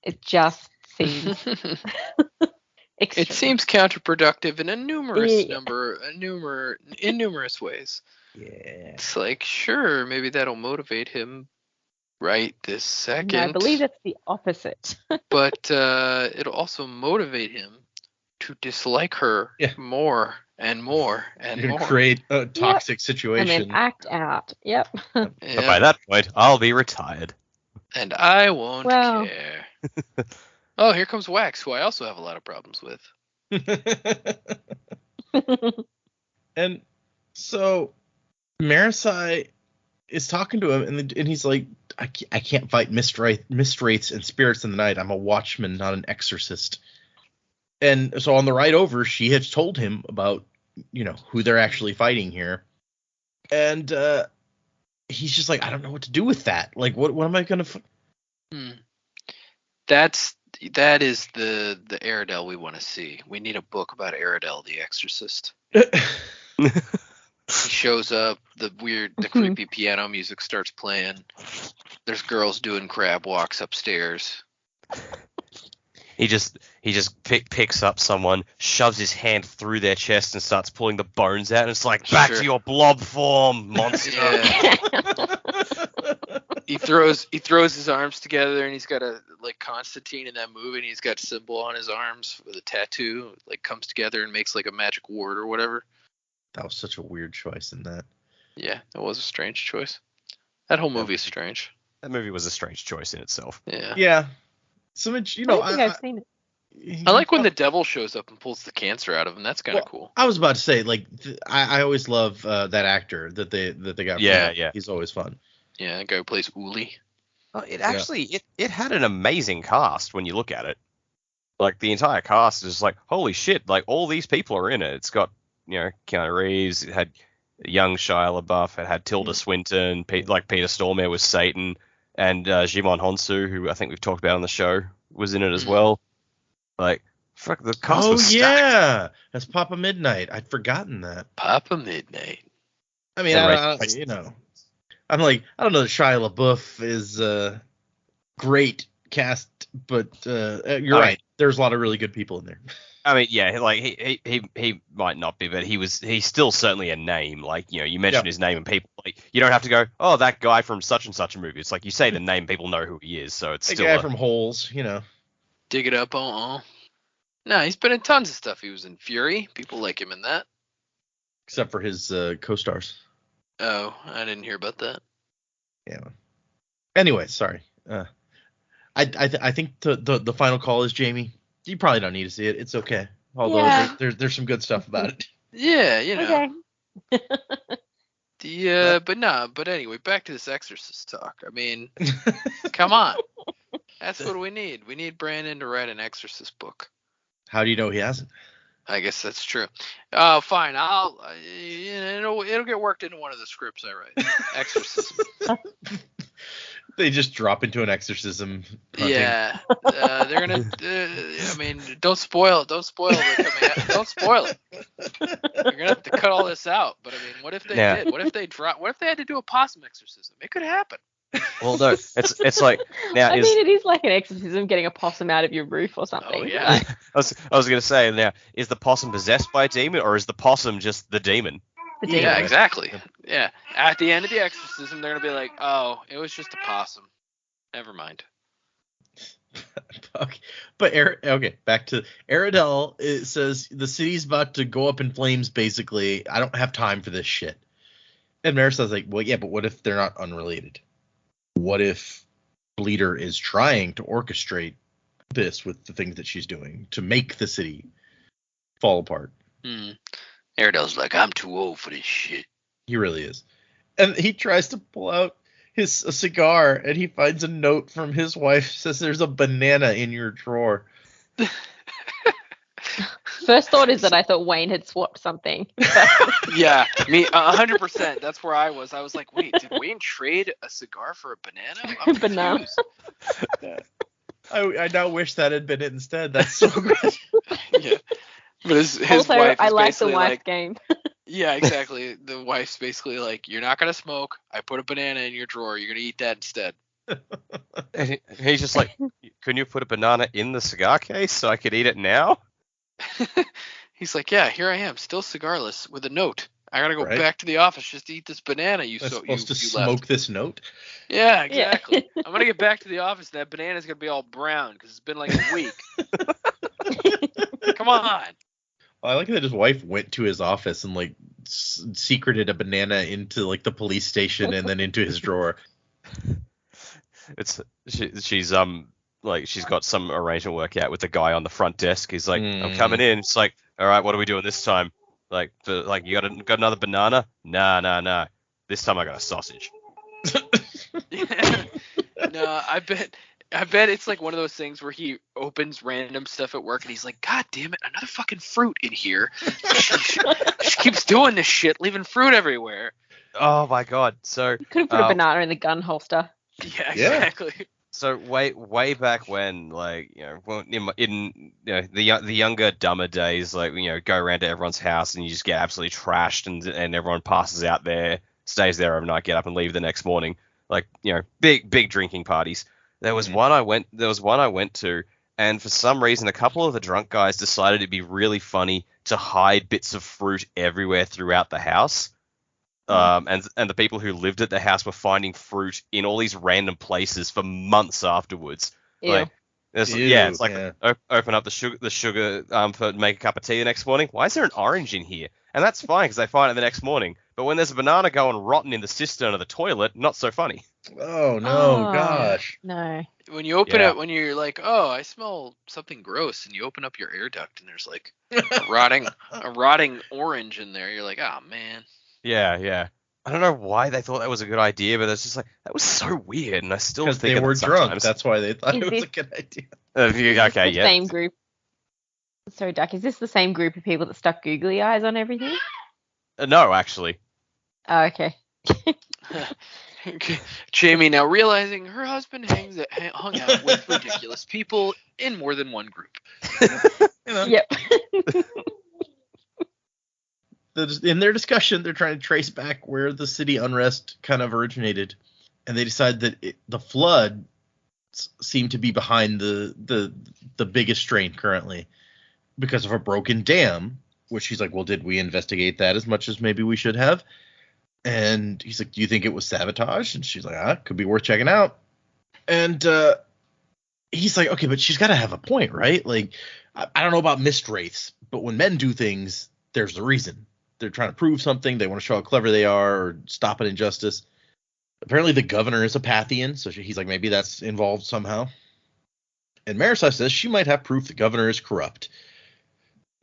S3: It just seems
S2: It seems counterproductive in in numerous ways.
S1: Yeah.
S2: It's like, sure, maybe that'll motivate him right this second.
S3: No, I believe that's the opposite.
S2: But it'll also motivate him to dislike her more and more and
S1: You're
S2: more.
S1: gonna create a toxic
S3: And
S1: situation.
S3: then act out. Yep.
S4: But by that point, I'll be retired.
S2: And I won't
S3: Well.
S2: care. Oh, here comes Wax, who I also have a lot of problems with.
S1: And so Marisai is talking to him, and he's like, I can't fight mistwraiths and spirits in the night. I'm a watchman, not an exorcist. And so on the ride over, she has told him about, who they're actually fighting here. And he's just like, I don't know what to do with that. Like, what am I going to...
S2: That is the Aradel we want to see. We need a book about Aradel the Exorcist. He shows up, the creepy piano music starts playing. There's girls doing crab walks upstairs.
S4: He just picks up someone, shoves his hand through their chest, and starts pulling the bones out. And it's like, back to your blob form, monster.
S2: Yeah. He throws his arms together, and he's got a Constantine in that movie, and he's got a symbol on his arms with a tattoo, comes together and makes a magic word or whatever.
S1: That was such a weird choice in that.
S2: Yeah, that was a strange choice. That whole movie is strange.
S4: That movie was a strange choice in itself.
S2: Yeah.
S1: Yeah. So
S3: I don't think I've seen it.
S2: I like when the devil shows up and pulls the cancer out of him. That's kind of cool.
S1: I was about to say, I always love that actor that they got.
S4: Yeah.
S1: He's always fun.
S2: Yeah, the guy who plays Uli.
S4: Oh, it had an amazing cast when you look at it. The entire cast is holy shit, all these people are in it. It's got, Keanu Reeves, it had young Shia LaBeouf, it had Tilda Swinton, Peter Stormare was Satan, and Jimon Honsu, who I think we've talked about on the show, was in it as well. Like, fuck, the cast
S1: Oh
S4: was stacked.
S1: yeah, that's Papa Midnight. I'd forgotten that.
S2: Papa Midnight.
S1: I mean, you know, I'm like, I don't know that Shia LaBeouf is great cast, but you're right. There's a lot of really good people in there.
S4: I mean, yeah, like he might not be, but he's still certainly a name. Like, you know, you mention his name and people, like, you don't have to go, oh, that guy from such and such a movie. It's like you say the name, people know who he is. So it's
S1: The
S4: still
S1: guy from Holes, you know.
S2: Dig it up, No, he's been in tons of stuff. He was in Fury. People like him in that.
S1: Except for his co-stars.
S2: Oh, I didn't hear about that.
S1: Yeah. Anyway, sorry. I think the final call is Jamie. You probably don't need to see it. It's okay. Although there's some good stuff about it.
S2: Yeah, you know.
S3: Okay.
S2: But anyway, back to this Exorcist talk. I mean, come on. That's what we need. We need Brandon to write an Exorcist book.
S1: How do you know he hasn't?
S2: I guess that's true. Fine. It'll get worked into one of the scripts I write. Exorcism.
S1: They just drop into an exorcism. Hunting.
S2: Yeah. They're gonna. I mean, don't spoil it. Don't spoil it. Don't spoil it. You're gonna have to cut all this out. But I mean, what if they did? What if they drop? What if they had to do a possum exorcism? It could happen.
S4: Well, no, it's like now.
S3: I mean, it is like an exorcism, getting a possum out of your roof or something.
S2: Oh yeah.
S4: I was gonna say now, is the possum possessed by a demon or is the possum just the demon?
S3: The demon.
S2: Yeah, exactly. Yeah. At the end of the exorcism, they're gonna be like, "Oh, it was just a possum. Never mind."
S1: Okay. But back to Aradel. It says the city's about to go up in flames. Basically, I don't have time for this shit. And Marisol's like, well, yeah, but what if they're not unrelated? What if Bleeder is trying to orchestrate this with the things that she's doing to make the city fall apart?
S2: Aradel's like, I'm too old for this shit.
S1: He really is. And he tries to pull out a cigar, and he finds a note from his wife. Says there's a banana in your drawer.
S3: First thought is that I thought Wayne had swapped something.
S2: Yeah, me 100%. That's where I was. I was like, wait, did Wayne trade a cigar for a banana? I'm
S3: Banana.
S2: confused.
S1: I now wish that had been it instead. That's so good.
S2: Yeah. But his
S3: Also,
S2: wife is
S3: I like the
S2: basically
S3: wife
S2: like,
S3: game.
S2: yeah, exactly. The wife's basically like, you're not gonna smoke. I put a banana in your drawer. You're gonna eat that instead.
S4: And he's just like, can you put a banana in the cigar case so I could eat it now?
S2: He's like, yeah, here I am, still cigarless, with a note. I gotta go back to the office just to eat this banana.
S1: I'm supposed to smoke
S2: left.
S1: this note?
S2: Yeah, exactly. Yeah. I'm gonna get back to the office and that banana's gonna be all brown because it's been like a week. Come on.
S1: Well, I like that his wife went to his office and like secreted a banana into like the police station and then into his drawer.
S4: She's like she's got some arrangement work out with the guy on the front desk. He's like, I'm coming in. It's like, all right, what are we doing this time? Like you got another banana? Nah. This time I got a sausage.
S2: No, I bet it's like one of those things where he opens random stuff at work and he's like, God damn it, another fucking fruit in here. She keeps doing this shit, leaving fruit everywhere.
S4: Oh my god. So
S3: You could have put a banana in the gun holster.
S2: Yeah, exactly.
S4: So way back when, like, you know, in you know, the younger dumber days, like, you know, go around to everyone's house and you just get absolutely trashed and everyone passes out there, stays there overnight, get up and leave the next morning. Like, you know, big drinking parties. There was one I went to, and for some reason a couple of the drunk guys decided it'd be really funny to hide bits of fruit everywhere throughout the house. And the people who lived at the house were finding fruit in all these random places for months afterwards.
S3: Ew.
S4: Like, it's like open up the sugar for make a cup of tea the next morning. Why is there an orange in here? And that's fine because they find it the next morning. But when there's a banana going rotten in the cistern of the toilet, not so funny.
S1: Oh no, gosh.
S3: No.
S2: When you open it, when you're like, oh, I smell something gross, and you open up your air duct and there's like a rotting orange in there, you're like, oh man.
S4: Yeah. I don't know why they thought that was a good idea, but it's just like, that was so weird, and I still think
S1: they were drunk. That's why they thought it was a good idea.
S4: Okay, yeah.
S3: Same group. Sorry, Duck. Is this the same group of people that stuck googly eyes on everything?
S4: No, actually.
S3: Oh, okay.
S2: Jamie now realizing her hung out with ridiculous people in more than one group.
S3: Yep.
S1: In their discussion, they're trying to trace back where the city unrest kind of originated, and they decide that the flood seemed to be behind the biggest strain currently because of a broken dam. Which he's like, well, did we investigate that as much as maybe we should have? And he's like, do you think it was sabotage? And she's like, could be worth checking out. And he's like, okay, but she's got to have a point, right? Like, I don't know about mist wraiths, but when men do things, there's a reason. They're trying to prove something. They want to show how clever they are or stop an injustice. Apparently the governor is a Pathian, so he's like, maybe that's involved somehow. And Marisai says she might have proof the governor is corrupt.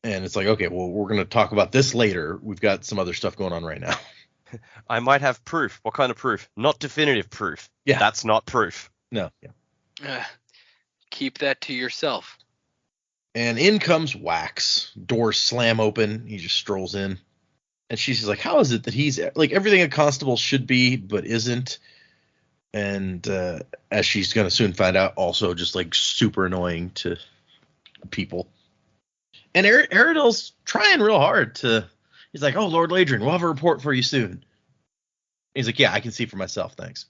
S1: And it's like, okay, well, we're going to talk about this later. We've got some other stuff going on right now.
S4: I might have proof. What kind of proof? Not definitive proof.
S1: Yeah.
S4: That's not proof.
S1: No. Yeah.
S2: Keep that to yourself.
S1: And in comes Wax. Doors slam open. He just strolls in. And she's like, how is it that he's like everything a constable should be, but isn't? And as she's going to soon find out, also just like super annoying to people. And Aridel's trying real hard to. He's like, oh, Lord Ladrian, we'll have a report for you soon. He's like, yeah, I can see for myself, thanks.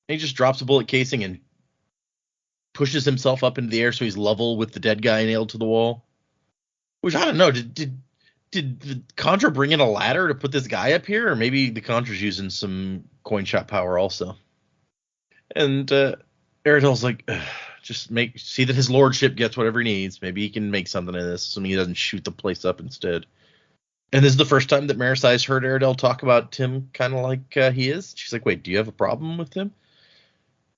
S1: And he just drops a bullet casing and pushes himself up into the air so he's level with the dead guy nailed to the wall. Which, I don't know, did the Contra bring in a ladder to put this guy up here? Or maybe the Contra's using some coin shop power also. And Aridel's like, just see that his lordship gets whatever he needs. Maybe he can make something of this, so he doesn't shoot the place up instead. And this is the first time that Marisai's heard Aridel talk about Tim kind of like he is. She's like, wait, do you have a problem with him?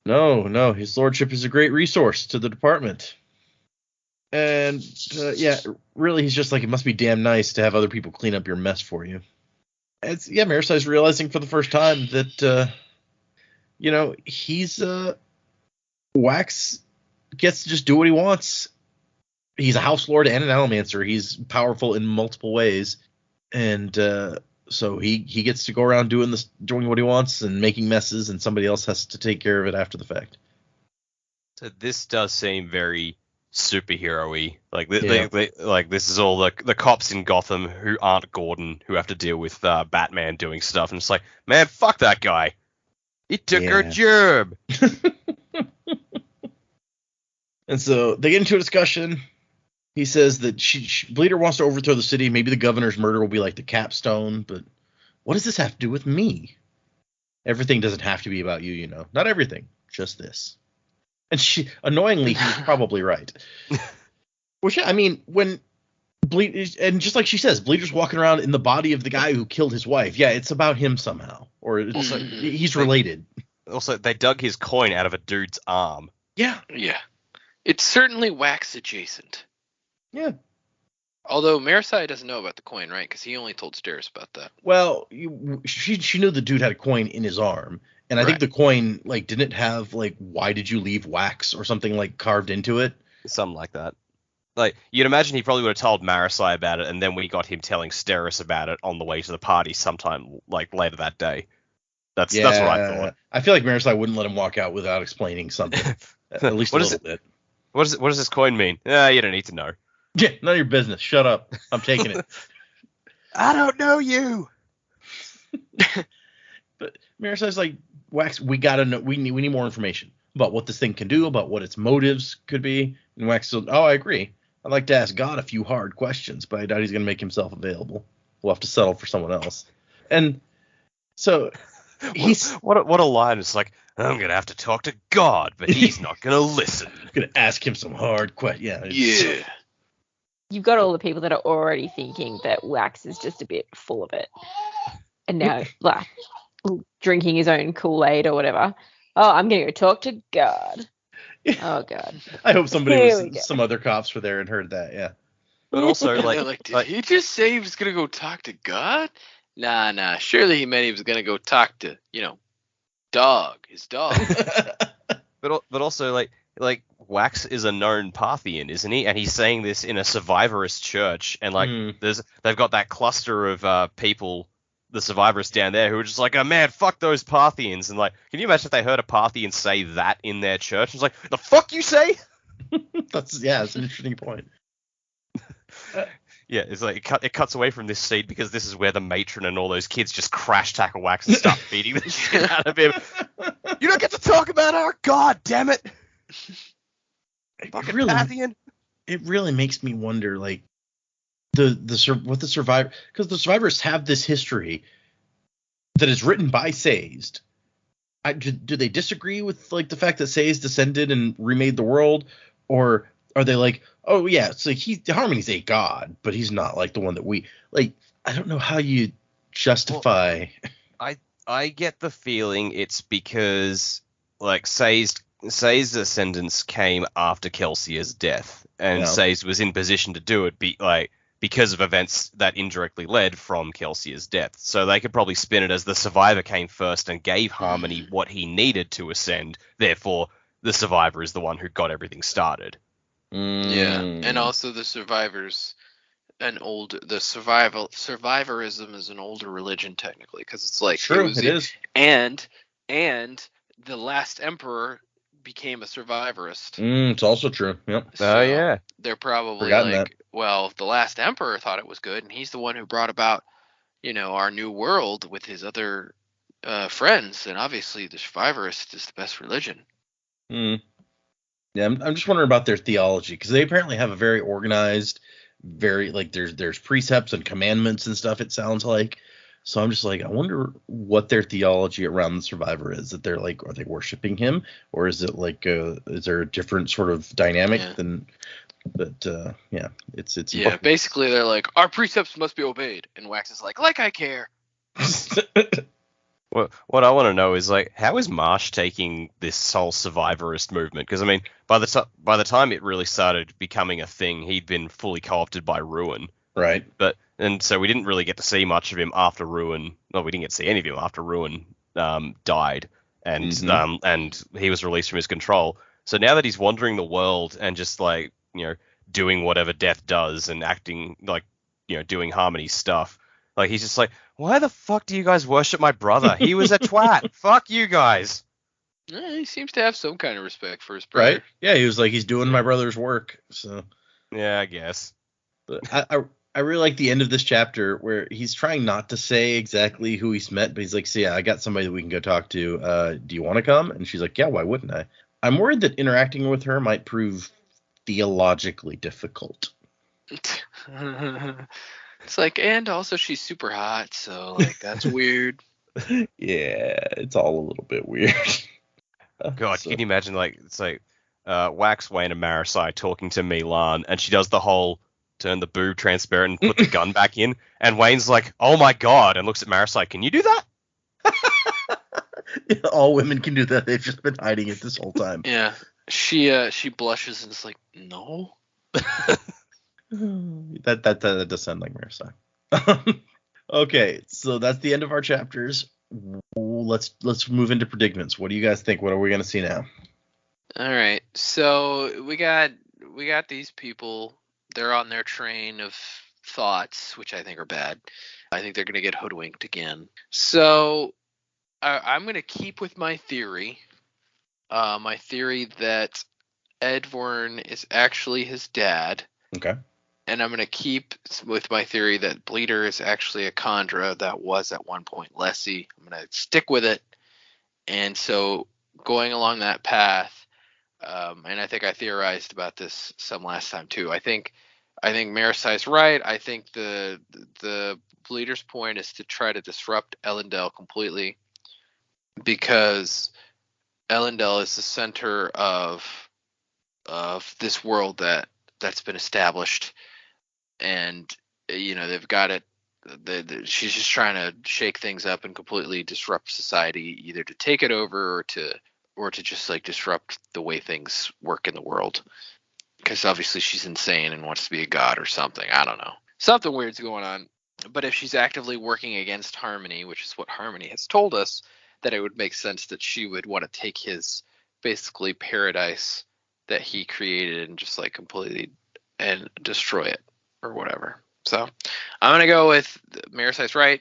S1: No, his lordship is a great resource to the department. And, yeah, really, he's just like, it must be damn nice to have other people clean up your mess for you. Marisai's realizing for the first time that, he's, Wax gets to just do what he wants. He's a house lord and an allomancer. He's powerful in multiple ways. And so he gets to go around doing what he wants and making messes, and somebody else has to take care of it after the fact.
S4: So this does seem very superhero-y. Like, this is all the cops in Gotham who aren't Gordon who have to deal with Batman doing stuff. And it's like, man, fuck that guy. He took her job.
S1: And so they get into a discussion. He says that Bleeder wants to overthrow the city. Maybe the governor's murder will be like the capstone, but what does this have to do with me? Everything doesn't have to be about you, you know. Not everything, just this. And annoyingly, he's probably right. Which, I mean, when and just like she says, Bleeder's walking around in the body of the guy who killed his wife. Yeah, it's about him somehow, or he's related.
S4: Also, they dug his coin out of a dude's arm.
S1: Yeah.
S2: It's certainly Wax adjacent.
S1: Yeah.
S2: Although Marisai doesn't know about the coin, right? Because he only told Steris about that.
S1: Well, she knew the dude had a coin in his arm, and I think the coin didn't have why did you leave Wax or something carved into it.
S4: Something like that. Like, you'd imagine he probably would have told Marisai about it, and then we got him telling Steris about it on the way to the party sometime later that day. That's what I thought.
S1: I feel like Marisai wouldn't let him walk out without explaining something, at least a little bit.
S4: What does this coin mean? You don't need to know.
S1: Yeah, none of your business. Shut up. I'm taking it.
S4: I don't know you.
S1: But Marisai's like, Wax, we gotta know. We need more information about what this thing can do, about what its motives could be. And Wax said, I agree. I'd like to ask God a few hard questions, but I doubt he's gonna make himself available. We'll have to settle for someone else. And so he's
S4: what a line. It's like, I'm gonna have to talk to God, but he's not gonna listen.
S1: I'm gonna ask him some hard questions.
S2: Yeah.
S3: You've got all the people that are already thinking that Wax is just a bit full of it, and now drinking his own Kool-Aid or whatever. Oh, I'm gonna go talk to God. Oh God.
S1: I hope some other cops were there and heard that. Yeah.
S4: But also,
S2: did he just say he was gonna go talk to God? Nah. Surely he meant he was gonna go talk to, his dog.
S4: but also, like Wax is a known Parthian, isn't he? And he's saying this in a survivorist church, and they've got that cluster of people the survivors down there who were just like, oh man, fuck those Parthians. And like, can you imagine if they heard a Parthian say that in their church? It's like, the fuck you say?
S1: That's an interesting point.
S4: Yeah, it's like it cuts away from this scene because this is where the matron and all those kids just crash tackle Wax and start beating the shit out of him. You don't get to talk about our God, damn it! Fucking
S1: really,
S4: Parthian.
S1: It really makes me wonder, like, what the survivor, because the survivors have this history that is written by Sazed. Do they disagree with like the fact that Sazed descended and remade the world, or are they like, oh yeah, so Harmony's a god, but he's not like the one that we like? I don't know how you justify.
S4: Well, I get the feeling it's because like Sazed's descendants came after Kelsia's death, and Sazed was in position to do it because of events that indirectly led from Kelsia's death. So they could probably spin it as the survivor came first and gave Harmony what he needed to ascend. Therefore, the survivor is the one who got everything started.
S2: Yeah, and also the survivors, survivorism is an older religion technically, because it's like
S1: true, it is,
S2: and the last emperor became a survivorist.
S1: It's also true. Yep.
S2: So
S4: yeah.
S2: They're probably
S1: Forgotten
S2: like,
S1: that.
S2: well, the last emperor thought it was good, and he's the one who brought about, our new world with his other friends, and obviously the survivorist is the best religion.
S1: Yeah, I'm just wondering about their theology, because they apparently have a very organized, very like there's precepts and commandments and stuff. It sounds like. So I'm just like, I wonder what their theology around the survivor is. That they're like, are they worshiping him, or is it like, is there a different sort of dynamic than? But yeah, it's
S2: yeah. Basically, they're like, our precepts must be obeyed, and Wax is like I care.
S4: What I want to know is like, how is Marsh taking this whole survivorist movement? Because I mean, by the time it really started becoming a thing, he'd been fully co-opted by Ruin.
S1: Right.
S4: And so we didn't really get to see much of him after Ruin. Well, we didn't get to see any of him after Ruin died, and he was released from his control. So now that he's wandering the world and just like doing whatever Death does and acting like doing Harmony stuff, like he's just like, why the fuck do you guys worship my brother? He was a twat. Fuck you guys.
S2: Yeah, he seems to have some kind of respect for his brother.
S1: Right? Yeah, he was like, he's doing my brother's work. So
S4: yeah, I guess.
S1: But I really like the end of this chapter where he's trying not to say exactly who he's met, but he's like, so yeah, I got somebody that we can go talk to. Do you want to come? And she's like, yeah, why wouldn't I? I'm worried that interacting with her might prove theologically difficult.
S2: It's like, and also she's super hot, so like that's weird.
S1: Yeah, it's all a little bit weird.
S4: God, can you imagine like it's like Wax, Wayne, and Marasai talking to Milan, and she does the whole turn the boob transparent and put the gun back in, and Wayne's like, oh my God, and looks at Marasai, can you do that?
S1: Yeah, all women can do that. They've just been hiding it this whole time.
S2: Yeah, she blushes and is like, no.
S1: That does sound like Marasai. Okay, so that's the end of our chapters. Let's move into predicaments. What do you guys think? What are we gonna see now?
S2: All right, so we got these people. They're on their train of thoughts, which I think are bad. I think they're gonna get hoodwinked again. So I'm gonna keep with my theory. My theory that Edvorn is actually his dad.
S1: Okay.
S2: And I'm going to keep with my theory that Bleeder is actually a Khandra that was at one point Lessie. I'm going to stick with it. And so going along that path, and I think I theorized about this some last time too. I think Marasai's right. I think the Bleeder's point is to try to disrupt Elendel completely, because Elendel is the center of this world that's been established, and they've got it. She's just trying to shake things up and completely disrupt society, either to take it over or to just like disrupt the way things work in the world. Because obviously she's insane and wants to be a god or something. I don't know. Something weird's going on. But if she's actively working against Harmony, which is what Harmony has told us, that it would make sense that she would want to take his basically paradise that he created and just like completely and destroy it or whatever. So I'm going to go with Marasai's right.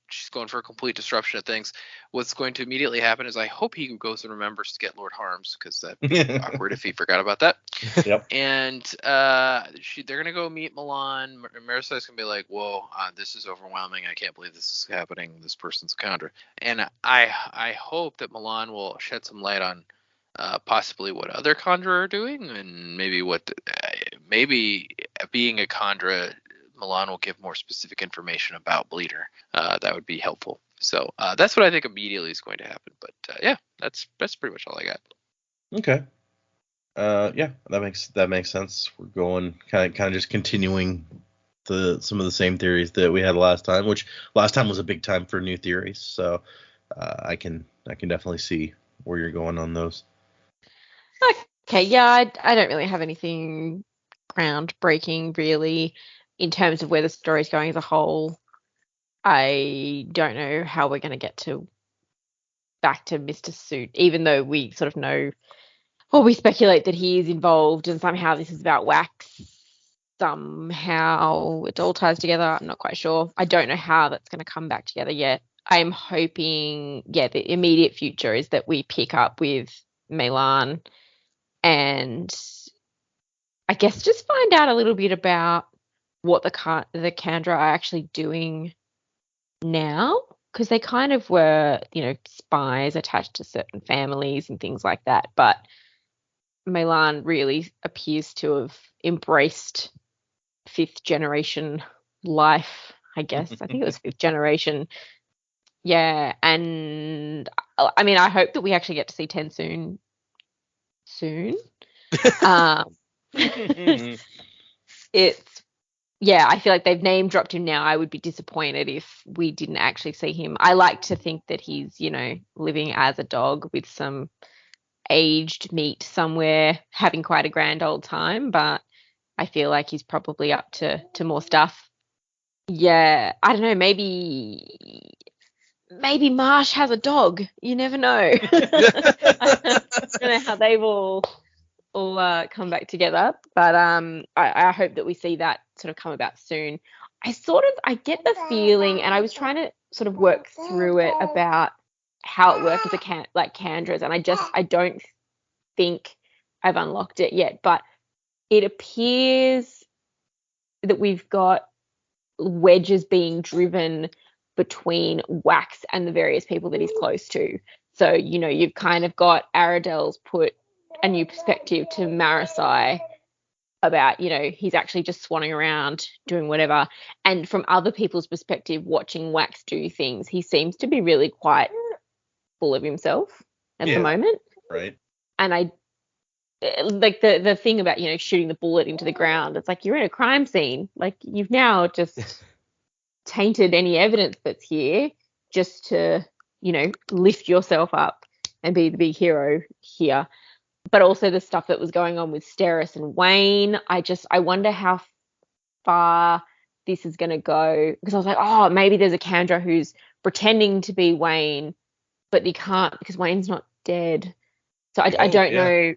S2: she's going for a complete disruption of things. What's going to immediately happen is I hope he goes and remembers to get Lord Harms, because that'd be awkward if he forgot about that.
S1: Yep.
S2: And they're gonna go meet Milan. Marisai's gonna be like, "Whoa, this is overwhelming. I can't believe this is happening. This person's a Kandra." And I hope that Milan will shed some light on possibly what other Kandra are doing, and maybe being a Kandra, Milan will give more specific information about Bleeder. That would be helpful. So that's what I think immediately is going to happen. But yeah, that's pretty much all I got.
S1: Okay. Yeah, that makes sense. We're going kind of just continuing some of the same theories that we had last time, which last time was a big time for new theories. So I can definitely see where you're going on those.
S3: Okay, yeah, I don't really have anything groundbreaking really in terms of where the story's going as a whole. I don't know how we're going to get back to Mr. Suit, even though we sort of know, or we speculate that he is involved and somehow this is about Wax. Somehow it all ties together. I'm not quite sure. I don't know how that's going to come back together yet. I'm hoping, the immediate future is that we pick up with Milan and I guess just find out a little bit about what the Kandra are actually doing now, because they kind of were, spies attached to certain families and things like that. But Milan really appears to have embraced 5th generation life, I guess. I think it was 5th generation. Yeah, and I mean, I hope that we actually get to see Ten soon. I feel like they've name dropped him now. I would be disappointed if we didn't actually see him. I like to think that he's, living as a dog with some aged meat somewhere, having quite a grand old time, but I feel like he's probably up to more stuff. Yeah, I don't know, maybe Marsh has a dog. You never know. I don't know how they've all come back together, but I hope that we see that sort of come about soon. I get the feeling, and I was trying to sort of work through it about how it works as Kandras, and I don't think I've unlocked it yet, but it appears that we've got wedges being driven between Wax and the various people that he's close to. So, you've kind of got Aradel's put a new perspective to Marisai about, he's actually just swanning around doing whatever. And from other people's perspective, watching Wax do things, he seems to be really quite full of himself at the moment.
S1: Right.
S3: And I like the thing about, shooting the bullet into the ground. It's like you're in a crime scene. Like you've now just tainted any evidence that's here just to, lift yourself up and be the big hero here. But also the stuff that was going on with Steris and Wayne. I wonder how far this is going to go, because I was like, oh, maybe there's a Kandra who's pretending to be Wayne, but he can't because Wayne's not dead. So I don't know.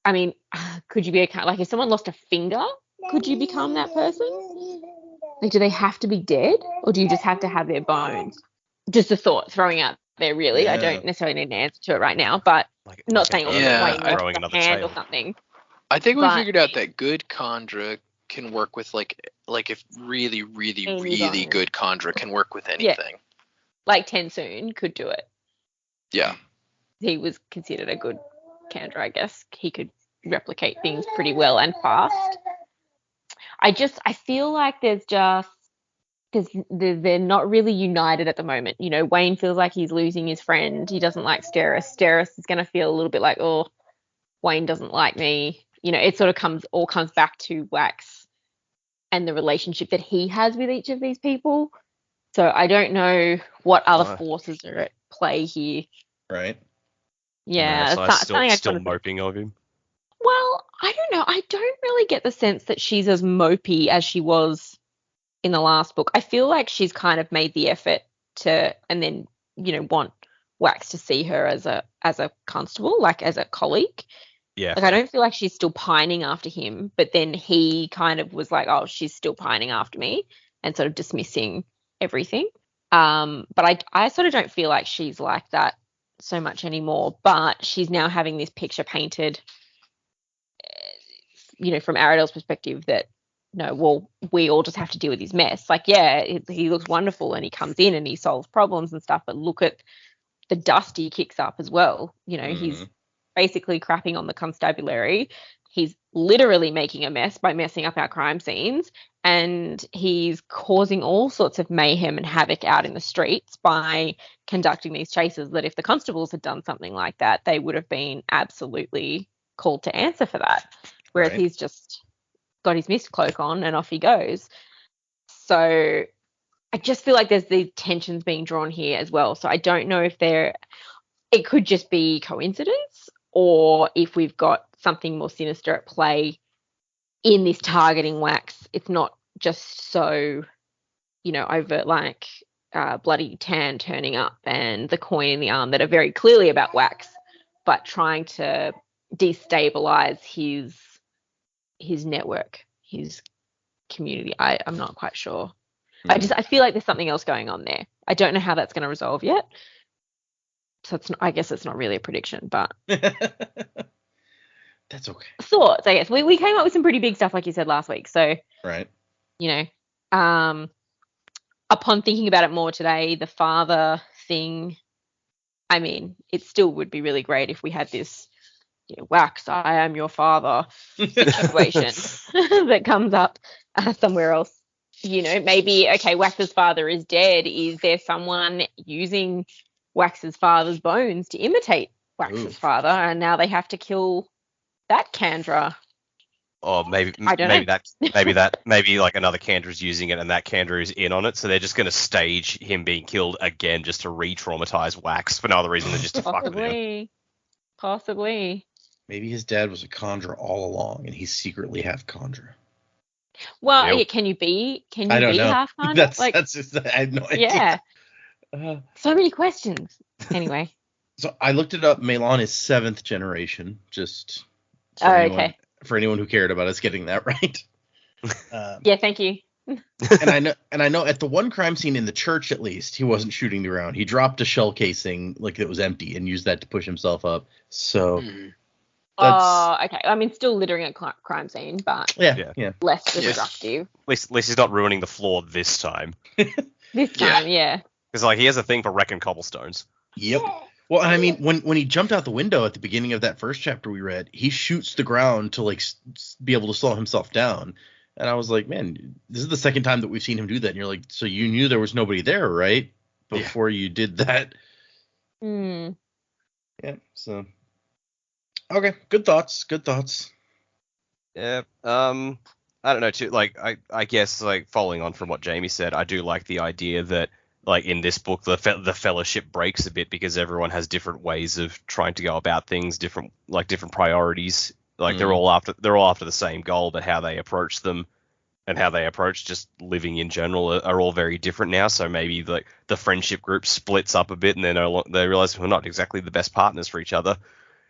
S3: I mean, could you be like if someone lost a finger, could you become that person? Like, do they have to be dead, or do you just have to have their bones? Just a thought throwing out there, really. I don't necessarily need an answer to it right now, but not saying Wayne lost a hand or something.
S2: I think we figured out that good Kandra can work with like if really, really, really good Kandra can work with anything.
S3: Yeah. Like Tensoon could do it.
S2: Yeah.
S3: He was considered a good Kandra, I guess. He could replicate things pretty well and fast. I feel like because they're not really united at the moment. Wayne feels like he's losing his friend. He doesn't like Steris. Steris is going to feel a little bit like, oh, Wayne doesn't like me. It sort of comes back to Wax and the relationship that he has with each of these people. So I don't know what other forces are at play here.
S1: Right.
S3: Yeah.
S4: Still moping of him.
S3: Well, I don't know. I don't really get the sense that she's as mopey as she was in the last book. I feel like she's kind of made the effort to, and then, want Wax to see her as a constable, like as a colleague.
S4: Yeah.
S3: Like I don't feel like she's still pining after him, but then he kind of was like, oh, she's still pining after me, and sort of dismissing everything. But I sort of don't feel like she's like that so much anymore. But she's now having this picture painted, from Aradel's perspective that, no, well, we all just have to deal with his mess. Like, yeah, he looks wonderful and he comes in and he solves problems and stuff, but look at the dust he kicks up as well. He's basically crapping on the constabulary. He's literally making a mess by messing up our crime scenes, and he's causing all sorts of mayhem and havoc out in the streets by conducting these chases that if the constables had done something like that, they would have been absolutely called to answer for that. Whereas he's just got his mist cloak on and off he goes. So I just feel like there's these tensions being drawn here as well. So I don't know if it could just be coincidence, or if we've got something more sinister at play in this targeting Wax. It's not just so, overt like bloody Tan turning up and the coin in the arm that are very clearly about Wax, but trying to destabilize his network, his community. I'm not quite sure. I feel like there's something else going on there. I don't know how that's going to resolve yet. So I guess it's not really a prediction, but
S1: that's okay.
S3: Thoughts, I guess. We came up with some pretty big stuff, like you said last week. So
S1: right.
S3: Upon thinking about it more today, the father thing, I mean, it still would be really great if we had this Wax, I am your father situation that comes up somewhere else. Maybe, okay, Wax's father is dead. Is there someone using Wax's father's bones to imitate Wax's father, and now they have to kill that Kandra?
S4: Or maybe like another Kandra is using it and that Kandra is in on it, so they're just going to stage him being killed again just to re-traumatize Wax for no other reason than just to fuck with him.
S3: Possibly.
S1: Maybe his dad was a Kandra all along, and he's secretly half Kandra.
S3: Well, can you be half Kandra?
S1: That's just, I have no idea.
S3: Yeah. So many questions. Anyway.
S1: So I looked it up. Melan is 7th generation. Just for anyone who cared about us getting that right.
S3: Yeah, thank you.
S1: and I know at the one crime scene in the church, at least, he wasn't shooting the ground. He dropped a shell casing like it was empty and used that to push himself up. So.
S3: Okay. I mean, still littering a crime scene, but
S1: yeah.
S3: less destructive.
S4: At least he's not ruining the floor this time.
S3: This time, yeah.
S4: Because he has a thing for wrecking cobblestones.
S1: Yep. Well, I mean, when he jumped out the window at the beginning of that first chapter we read, he shoots the ground to be able to slow himself down. And I was like, man, this is the second time that we've seen him do that. And you're like, so you knew there was nobody there, right? Before you did that. Yeah. So. Okay. Good thoughts.
S4: Yeah. I don't know too. I guess following on from what Jamie said, I do like the idea that in this book the fellowship breaks a bit because everyone has different ways of trying to go about things, different priorities. They're all after the same goal, but how they approach them and how they approach just living in general are all very different now. So maybe the friendship group splits up a bit, and they realize we're not exactly the best partners for each other,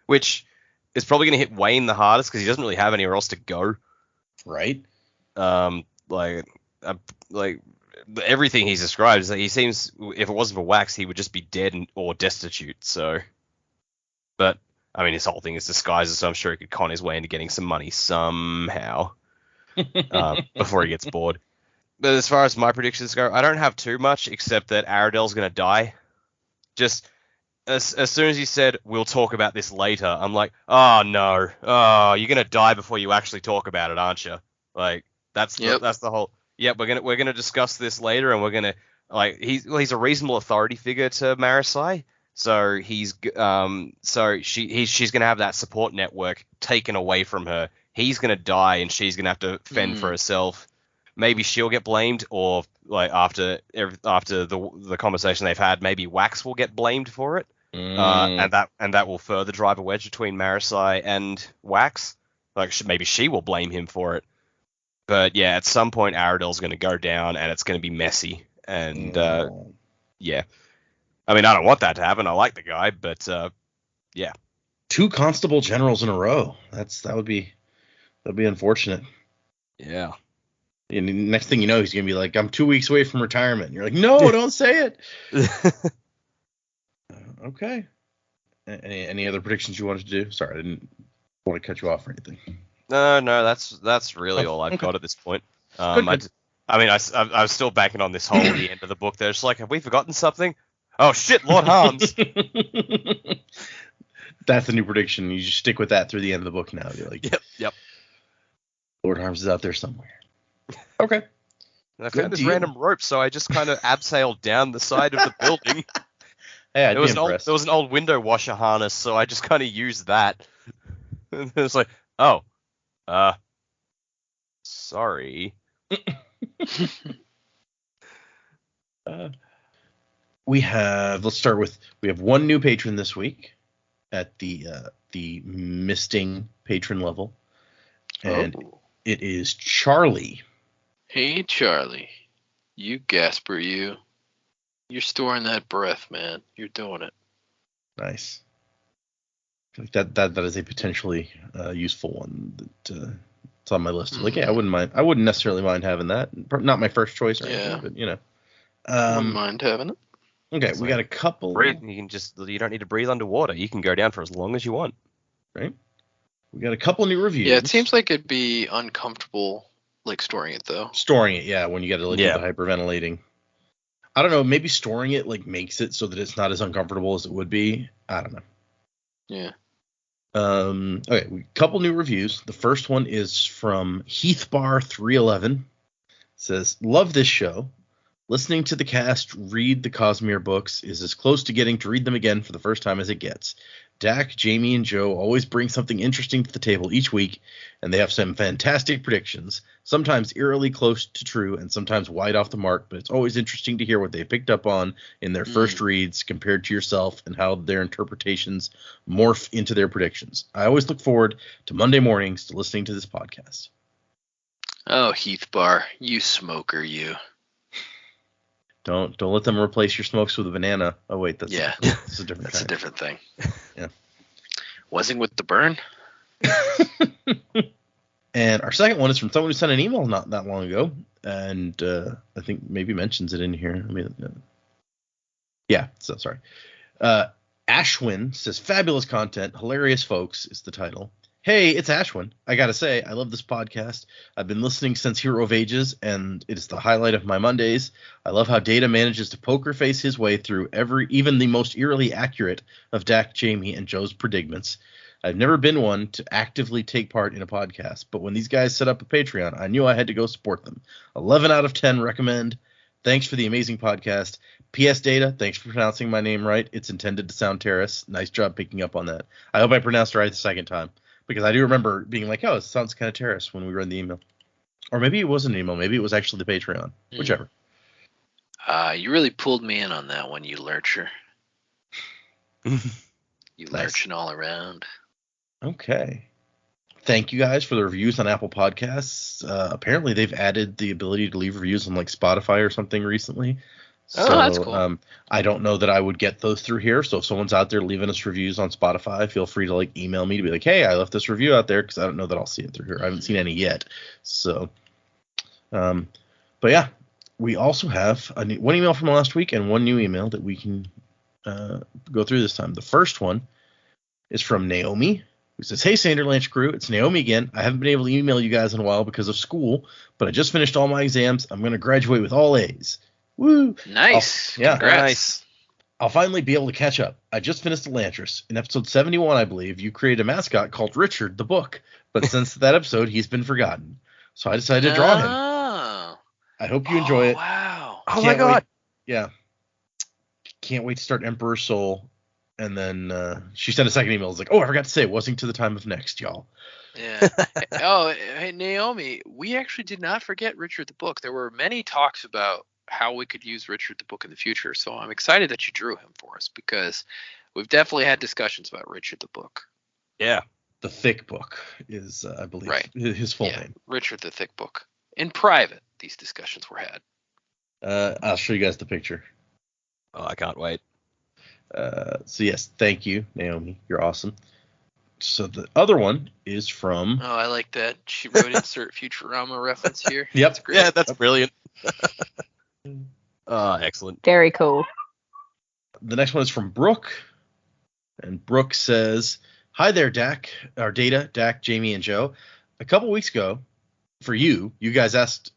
S4: which is probably going to hit Wayne the hardest because he doesn't really have anywhere else to go.
S1: Right.
S4: Everything he's described is he seems, if it wasn't for Wax, he would just be dead or destitute. So, but I mean, his whole thing is disguises, so I'm sure he could con his way into getting some money somehow before he gets bored. But as far as my predictions go, I don't have too much except that Aradel's going to die. Just as soon as he said, we'll talk about this later, I'm like, oh no, you're going to die before you actually talk about it, aren't you? That's the whole, we're gonna discuss this later, and we're gonna he's a reasonable authority figure to Marisai, so she's gonna have that support network taken away from her. He's gonna die, and she's gonna have to fend for herself. Maybe she'll get blamed, or after the conversation they've had, maybe Wax will get blamed for it, and that will further drive a wedge between Marisai and Wax. Maybe she will blame him for it. But yeah, at some point Aradel's going to go down, and it's going to be messy. And yeah, I mean, I don't want that to happen. I like the guy, but yeah,
S1: 2 constable generals in a row. That'd be unfortunate.
S4: Yeah.
S1: And next thing you know, he's gonna be like, "I'm 2 weeks away from retirement." And you're like, "No, don't say it." Okay. Any other predictions you wanted to do? Sorry, I didn't want to cut you off or anything.
S4: No, that's really all I've got at this point.
S1: Good.
S4: I mean, I was still banking on this whole the end of the book. They're just like, have we forgotten something? Oh shit, Lord Harms.
S1: That's the new prediction. You just stick with that through the end of the book now. You're like,
S4: Yep.
S1: Lord Harms is out there somewhere. Okay.
S4: And I found this random rope, so I just kind of abseiled down the side of the building.
S1: Hey,
S4: There was an old window washer harness, so I just kind of used that. And it was like, sorry.
S1: We have one new patron this week at the misting patron level, and it is Charlie.
S2: Hey, Charlie. You Gasper, you. You're storing that breath, man. You're doing it.
S1: Nice. I feel like that is a potentially useful one that it's on my list. Like, yeah, I wouldn't necessarily mind having that. Not my first choice or anything, but you know.
S2: Wouldn't mind having it.
S1: Okay, we got a couple.
S4: You don't need to breathe underwater. You can go down for as long as you want.
S1: Right. We got a couple new reviews.
S2: Yeah, it seems like it'd be uncomfortable, like storing it though.
S1: Storing it, yeah, when you got to do the hyperventilating. I don't know. Maybe storing it like makes it so that it's not as uncomfortable as it would be. I don't know.
S2: Yeah.
S1: Okay, couple new reviews. The first one is from Heathbar311. It says, "Love this show. Listening to the cast read the Cosmere books is as close to getting to read them again for the first time as it gets. Dak, Jamie, and Joe always bring something interesting to the table each week, and they have some fantastic predictions, sometimes eerily close to true and sometimes wide off the mark, but it's always interesting to hear what they picked up on in their first reads compared to yourself and how their interpretations morph into their predictions. I always look forward to Monday mornings to listening to this podcast."
S2: Oh, Heathbar, you smoker, you.
S1: Don't let them replace your smokes with a banana. Oh wait, that's a different.
S2: That's a different thing.
S1: Yeah.
S2: Wasn't with the burn.
S1: And our second one is from someone who sent an email not that long ago, and I think maybe mentions it in here. Sorry. Ashwin says, "Fabulous content, hilarious folks" is the title. Hey, it's Ashwin. I gotta say, I love this podcast. I've been listening since Hero of Ages, and it is the highlight of my Mondays. I love how Data manages to poker face his way through even the most eerily accurate of Dak, Jamie, and Joe's predicaments. I've never been one to actively take part in a podcast, but when these guys set up a Patreon, I knew I had to go support them. 11 out of 10 recommend. Thanks for the amazing podcast. P.S. Data, thanks for pronouncing my name right. It's intended to sound Terrace. Nice job picking up on that. I hope I pronounced it right the second time. Because I do remember being like, oh, it sounds kind of Terrace when we read the email. Or maybe it wasn't an email. Maybe it was actually the Patreon. Whichever.
S2: You really pulled me in on that one, you lurcher. You lurching all around.
S1: Okay. Thank you guys for the reviews on Apple Podcasts. Apparently they've added the ability to leave reviews on like Spotify or something recently. So,
S2: that's cool.
S1: I don't know that I would get those through here. So if someone's out there leaving us reviews on Spotify, feel free to like email me to be like, hey, I left this review out there, because I don't know that I'll see it through here. I haven't seen any yet. So, but yeah, we also have one email from last week and one new email that we can go through this time. The first one is from Naomi, who says, "Hey, Sanderlanche crew, it's Naomi again. I haven't been able to email you guys in a while because of school, but I just finished all my exams. I'm going to graduate with all A's. Woo!
S2: Nice.
S1: Yeah.
S2: Congrats.
S4: Nice.
S1: I'll finally be able to catch up. I just finished Elantris. In episode 71, I believe, you created a mascot called Richard the book, but since that episode, he's been forgotten. So I decided to draw him. I hope you enjoy it.
S2: Wow.
S4: Oh my god.
S1: Yeah. Can't wait to start Emperor's Soul." And then she sent a second email. It's like, oh, I forgot to say, it wasn't to the time of next, y'all.
S2: Yeah. Oh, hey, Naomi, we actually did not forget Richard the book. There were many talks about how we could use Richard the book in the future. So I'm excited that you drew him for us, because we've definitely had discussions about Richard the book.
S4: Yeah.
S1: The Thick Book is, I believe, his full name.
S2: Richard the Thick Book. In private, these discussions were had.
S1: I'll show you guys the picture.
S4: Oh, I can't wait.
S1: So yes, thank you, Naomi. You're awesome. So the other one is from.
S2: Oh, I like that. She wrote insert Futurama reference here.
S1: Yep.
S2: That's great.
S4: Yeah, that's brilliant. Excellent.
S3: Very cool.
S1: The next one is from Brooke. And Brooke says, "Hi there, Dak, or Data, Dak, Jamie, and Joe. A couple weeks ago, for you guys asked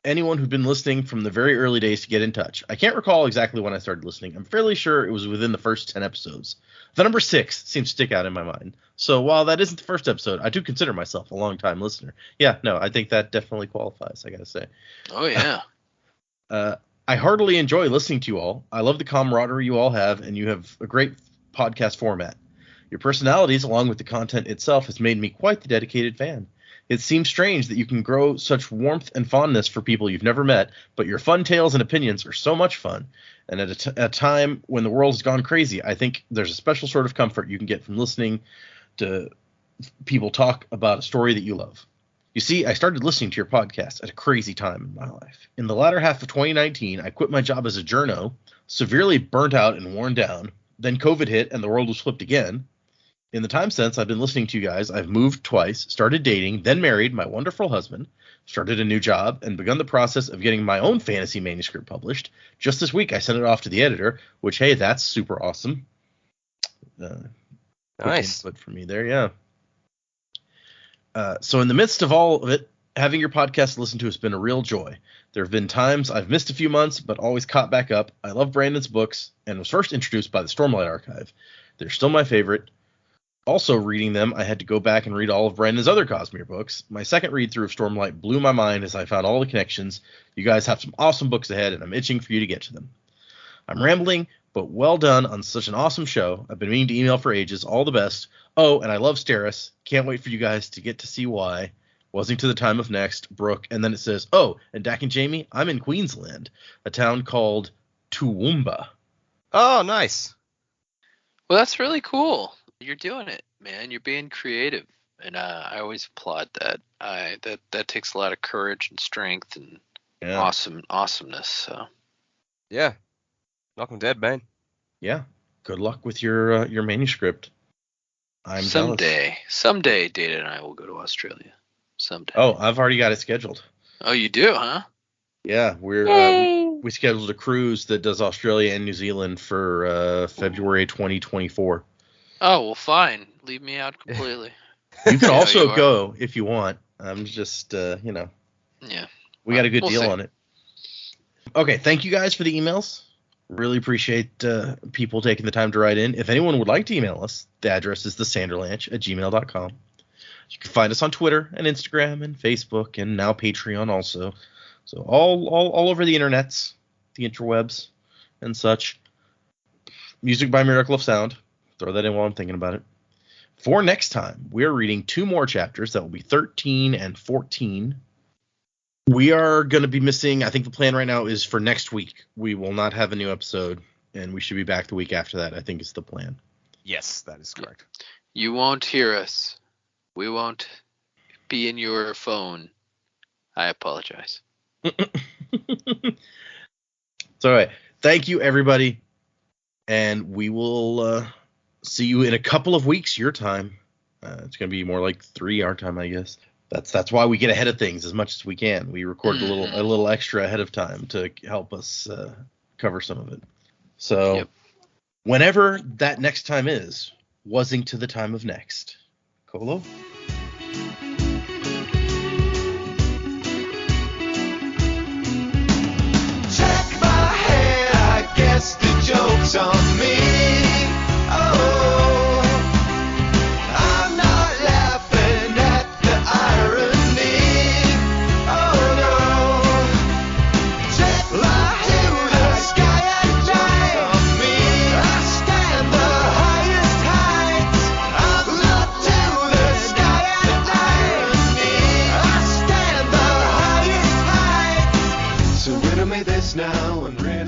S1: anyone who'd been listening from the very early days to get in touch. I can't recall exactly when I started listening. I'm fairly sure it was within the first 10 episodes. The number 6 seems to stick out in my mind. So while that isn't the first episode, I do consider myself a long-time listener." Yeah, no, I think that definitely qualifies, I gotta say.
S2: Oh, yeah.
S1: "I heartily enjoy listening to you all. I love the camaraderie you all have, and you have a great podcast format. Your personalities, along with the content itself, has made me quite the dedicated fan. It seems strange that you can grow such warmth and fondness for people you've never met, but your fun tales and opinions are so much fun. And at a time when the world has gone crazy, I think there's a special sort of comfort you can get from listening to people talk about a story that you love. You see, I started listening to your podcast at a crazy time in my life. In the latter half of 2019, I quit my job as a journo, severely burnt out and worn down. Then COVID hit and the world was flipped again. In the time since I've been listening to you guys, I've moved twice, started dating, then married my wonderful husband, started a new job, and begun the process of getting my own fantasy manuscript published. Just this week, I sent it off to the editor, which, hey, that's super awesome."
S4: Nice.
S1: But for me there, yeah. "So in the midst of all of it, having your podcast to listen to has been a real joy. There have been times I've missed a few months, but always caught back up. I love Brandon's books and was first introduced by the Stormlight Archive. They're still my favorite. Also reading them, I had to go back and read all of Brandon's other Cosmere books. My second read-through of Stormlight blew my mind as I found all the connections. You guys have some awesome books ahead, and I'm itching for you to get to them. I'm rambling, but well done on such an awesome show. I've been meaning to email for ages. All the best. Oh, and I love Steris. Can't wait for you guys to get to see why. Wasn't to the time of next, Brooke." And then it says, "Oh, and Dak and Jamie, I'm in Queensland, a town called Toowoomba."
S4: Oh, nice.
S2: Well, that's really cool. You're doing it, man. You're being creative, and I always applaud that. That takes a lot of courage and strength and awesomeness. So
S4: Yeah. Knock 'em dead, man.
S1: Yeah. Good luck with your manuscript. I'm jealous.
S2: Someday, Data and I will go to Australia. Someday.
S1: Oh, I've already got it scheduled.
S2: Oh, you do, huh?
S1: Yeah, we scheduled a cruise that does Australia and New Zealand for February 2024.
S2: Oh, well, fine. Leave me out completely.
S1: You can also go if you want. I'm just,
S2: Yeah.
S1: We got a good deal
S2: see.
S1: on it. Okay, thank you guys for the emails. Really appreciate people taking the time to write in. If anyone would like to email us, the address is thesanderlanche@gmail.com. You can find us on Twitter and Instagram and Facebook and now Patreon also. So all over the internets, the interwebs and such. Music by Miracle of Sound. Throw that in while I'm thinking about it. For next time, we're reading 2 more chapters. That will be 13 and 14. We are going to be missing, I think the plan right now is for next week. We will not have a new episode, and we should be back the week after that, I think is the plan.
S4: Yes, that is correct.
S2: You won't hear us. We won't be in your phone. I apologize.
S1: It's all right. Thank you, everybody. And we will see you in a couple of weeks, your time. It's going to be more like 3 our time, I guess. That's why we get ahead of things as much as we can. We record a little extra ahead of time to help us cover some of it. So whenever that next time is, wasing to the time of next. Colo?
S5: Check my head, I guess the joke's on me. Oh, I'm not laughing at the irony. Oh no, check my head, the sky at night on me. I stand the highest heights. I'm not to the sky at irony. I stand the highest heights. So riddle me this now and riddle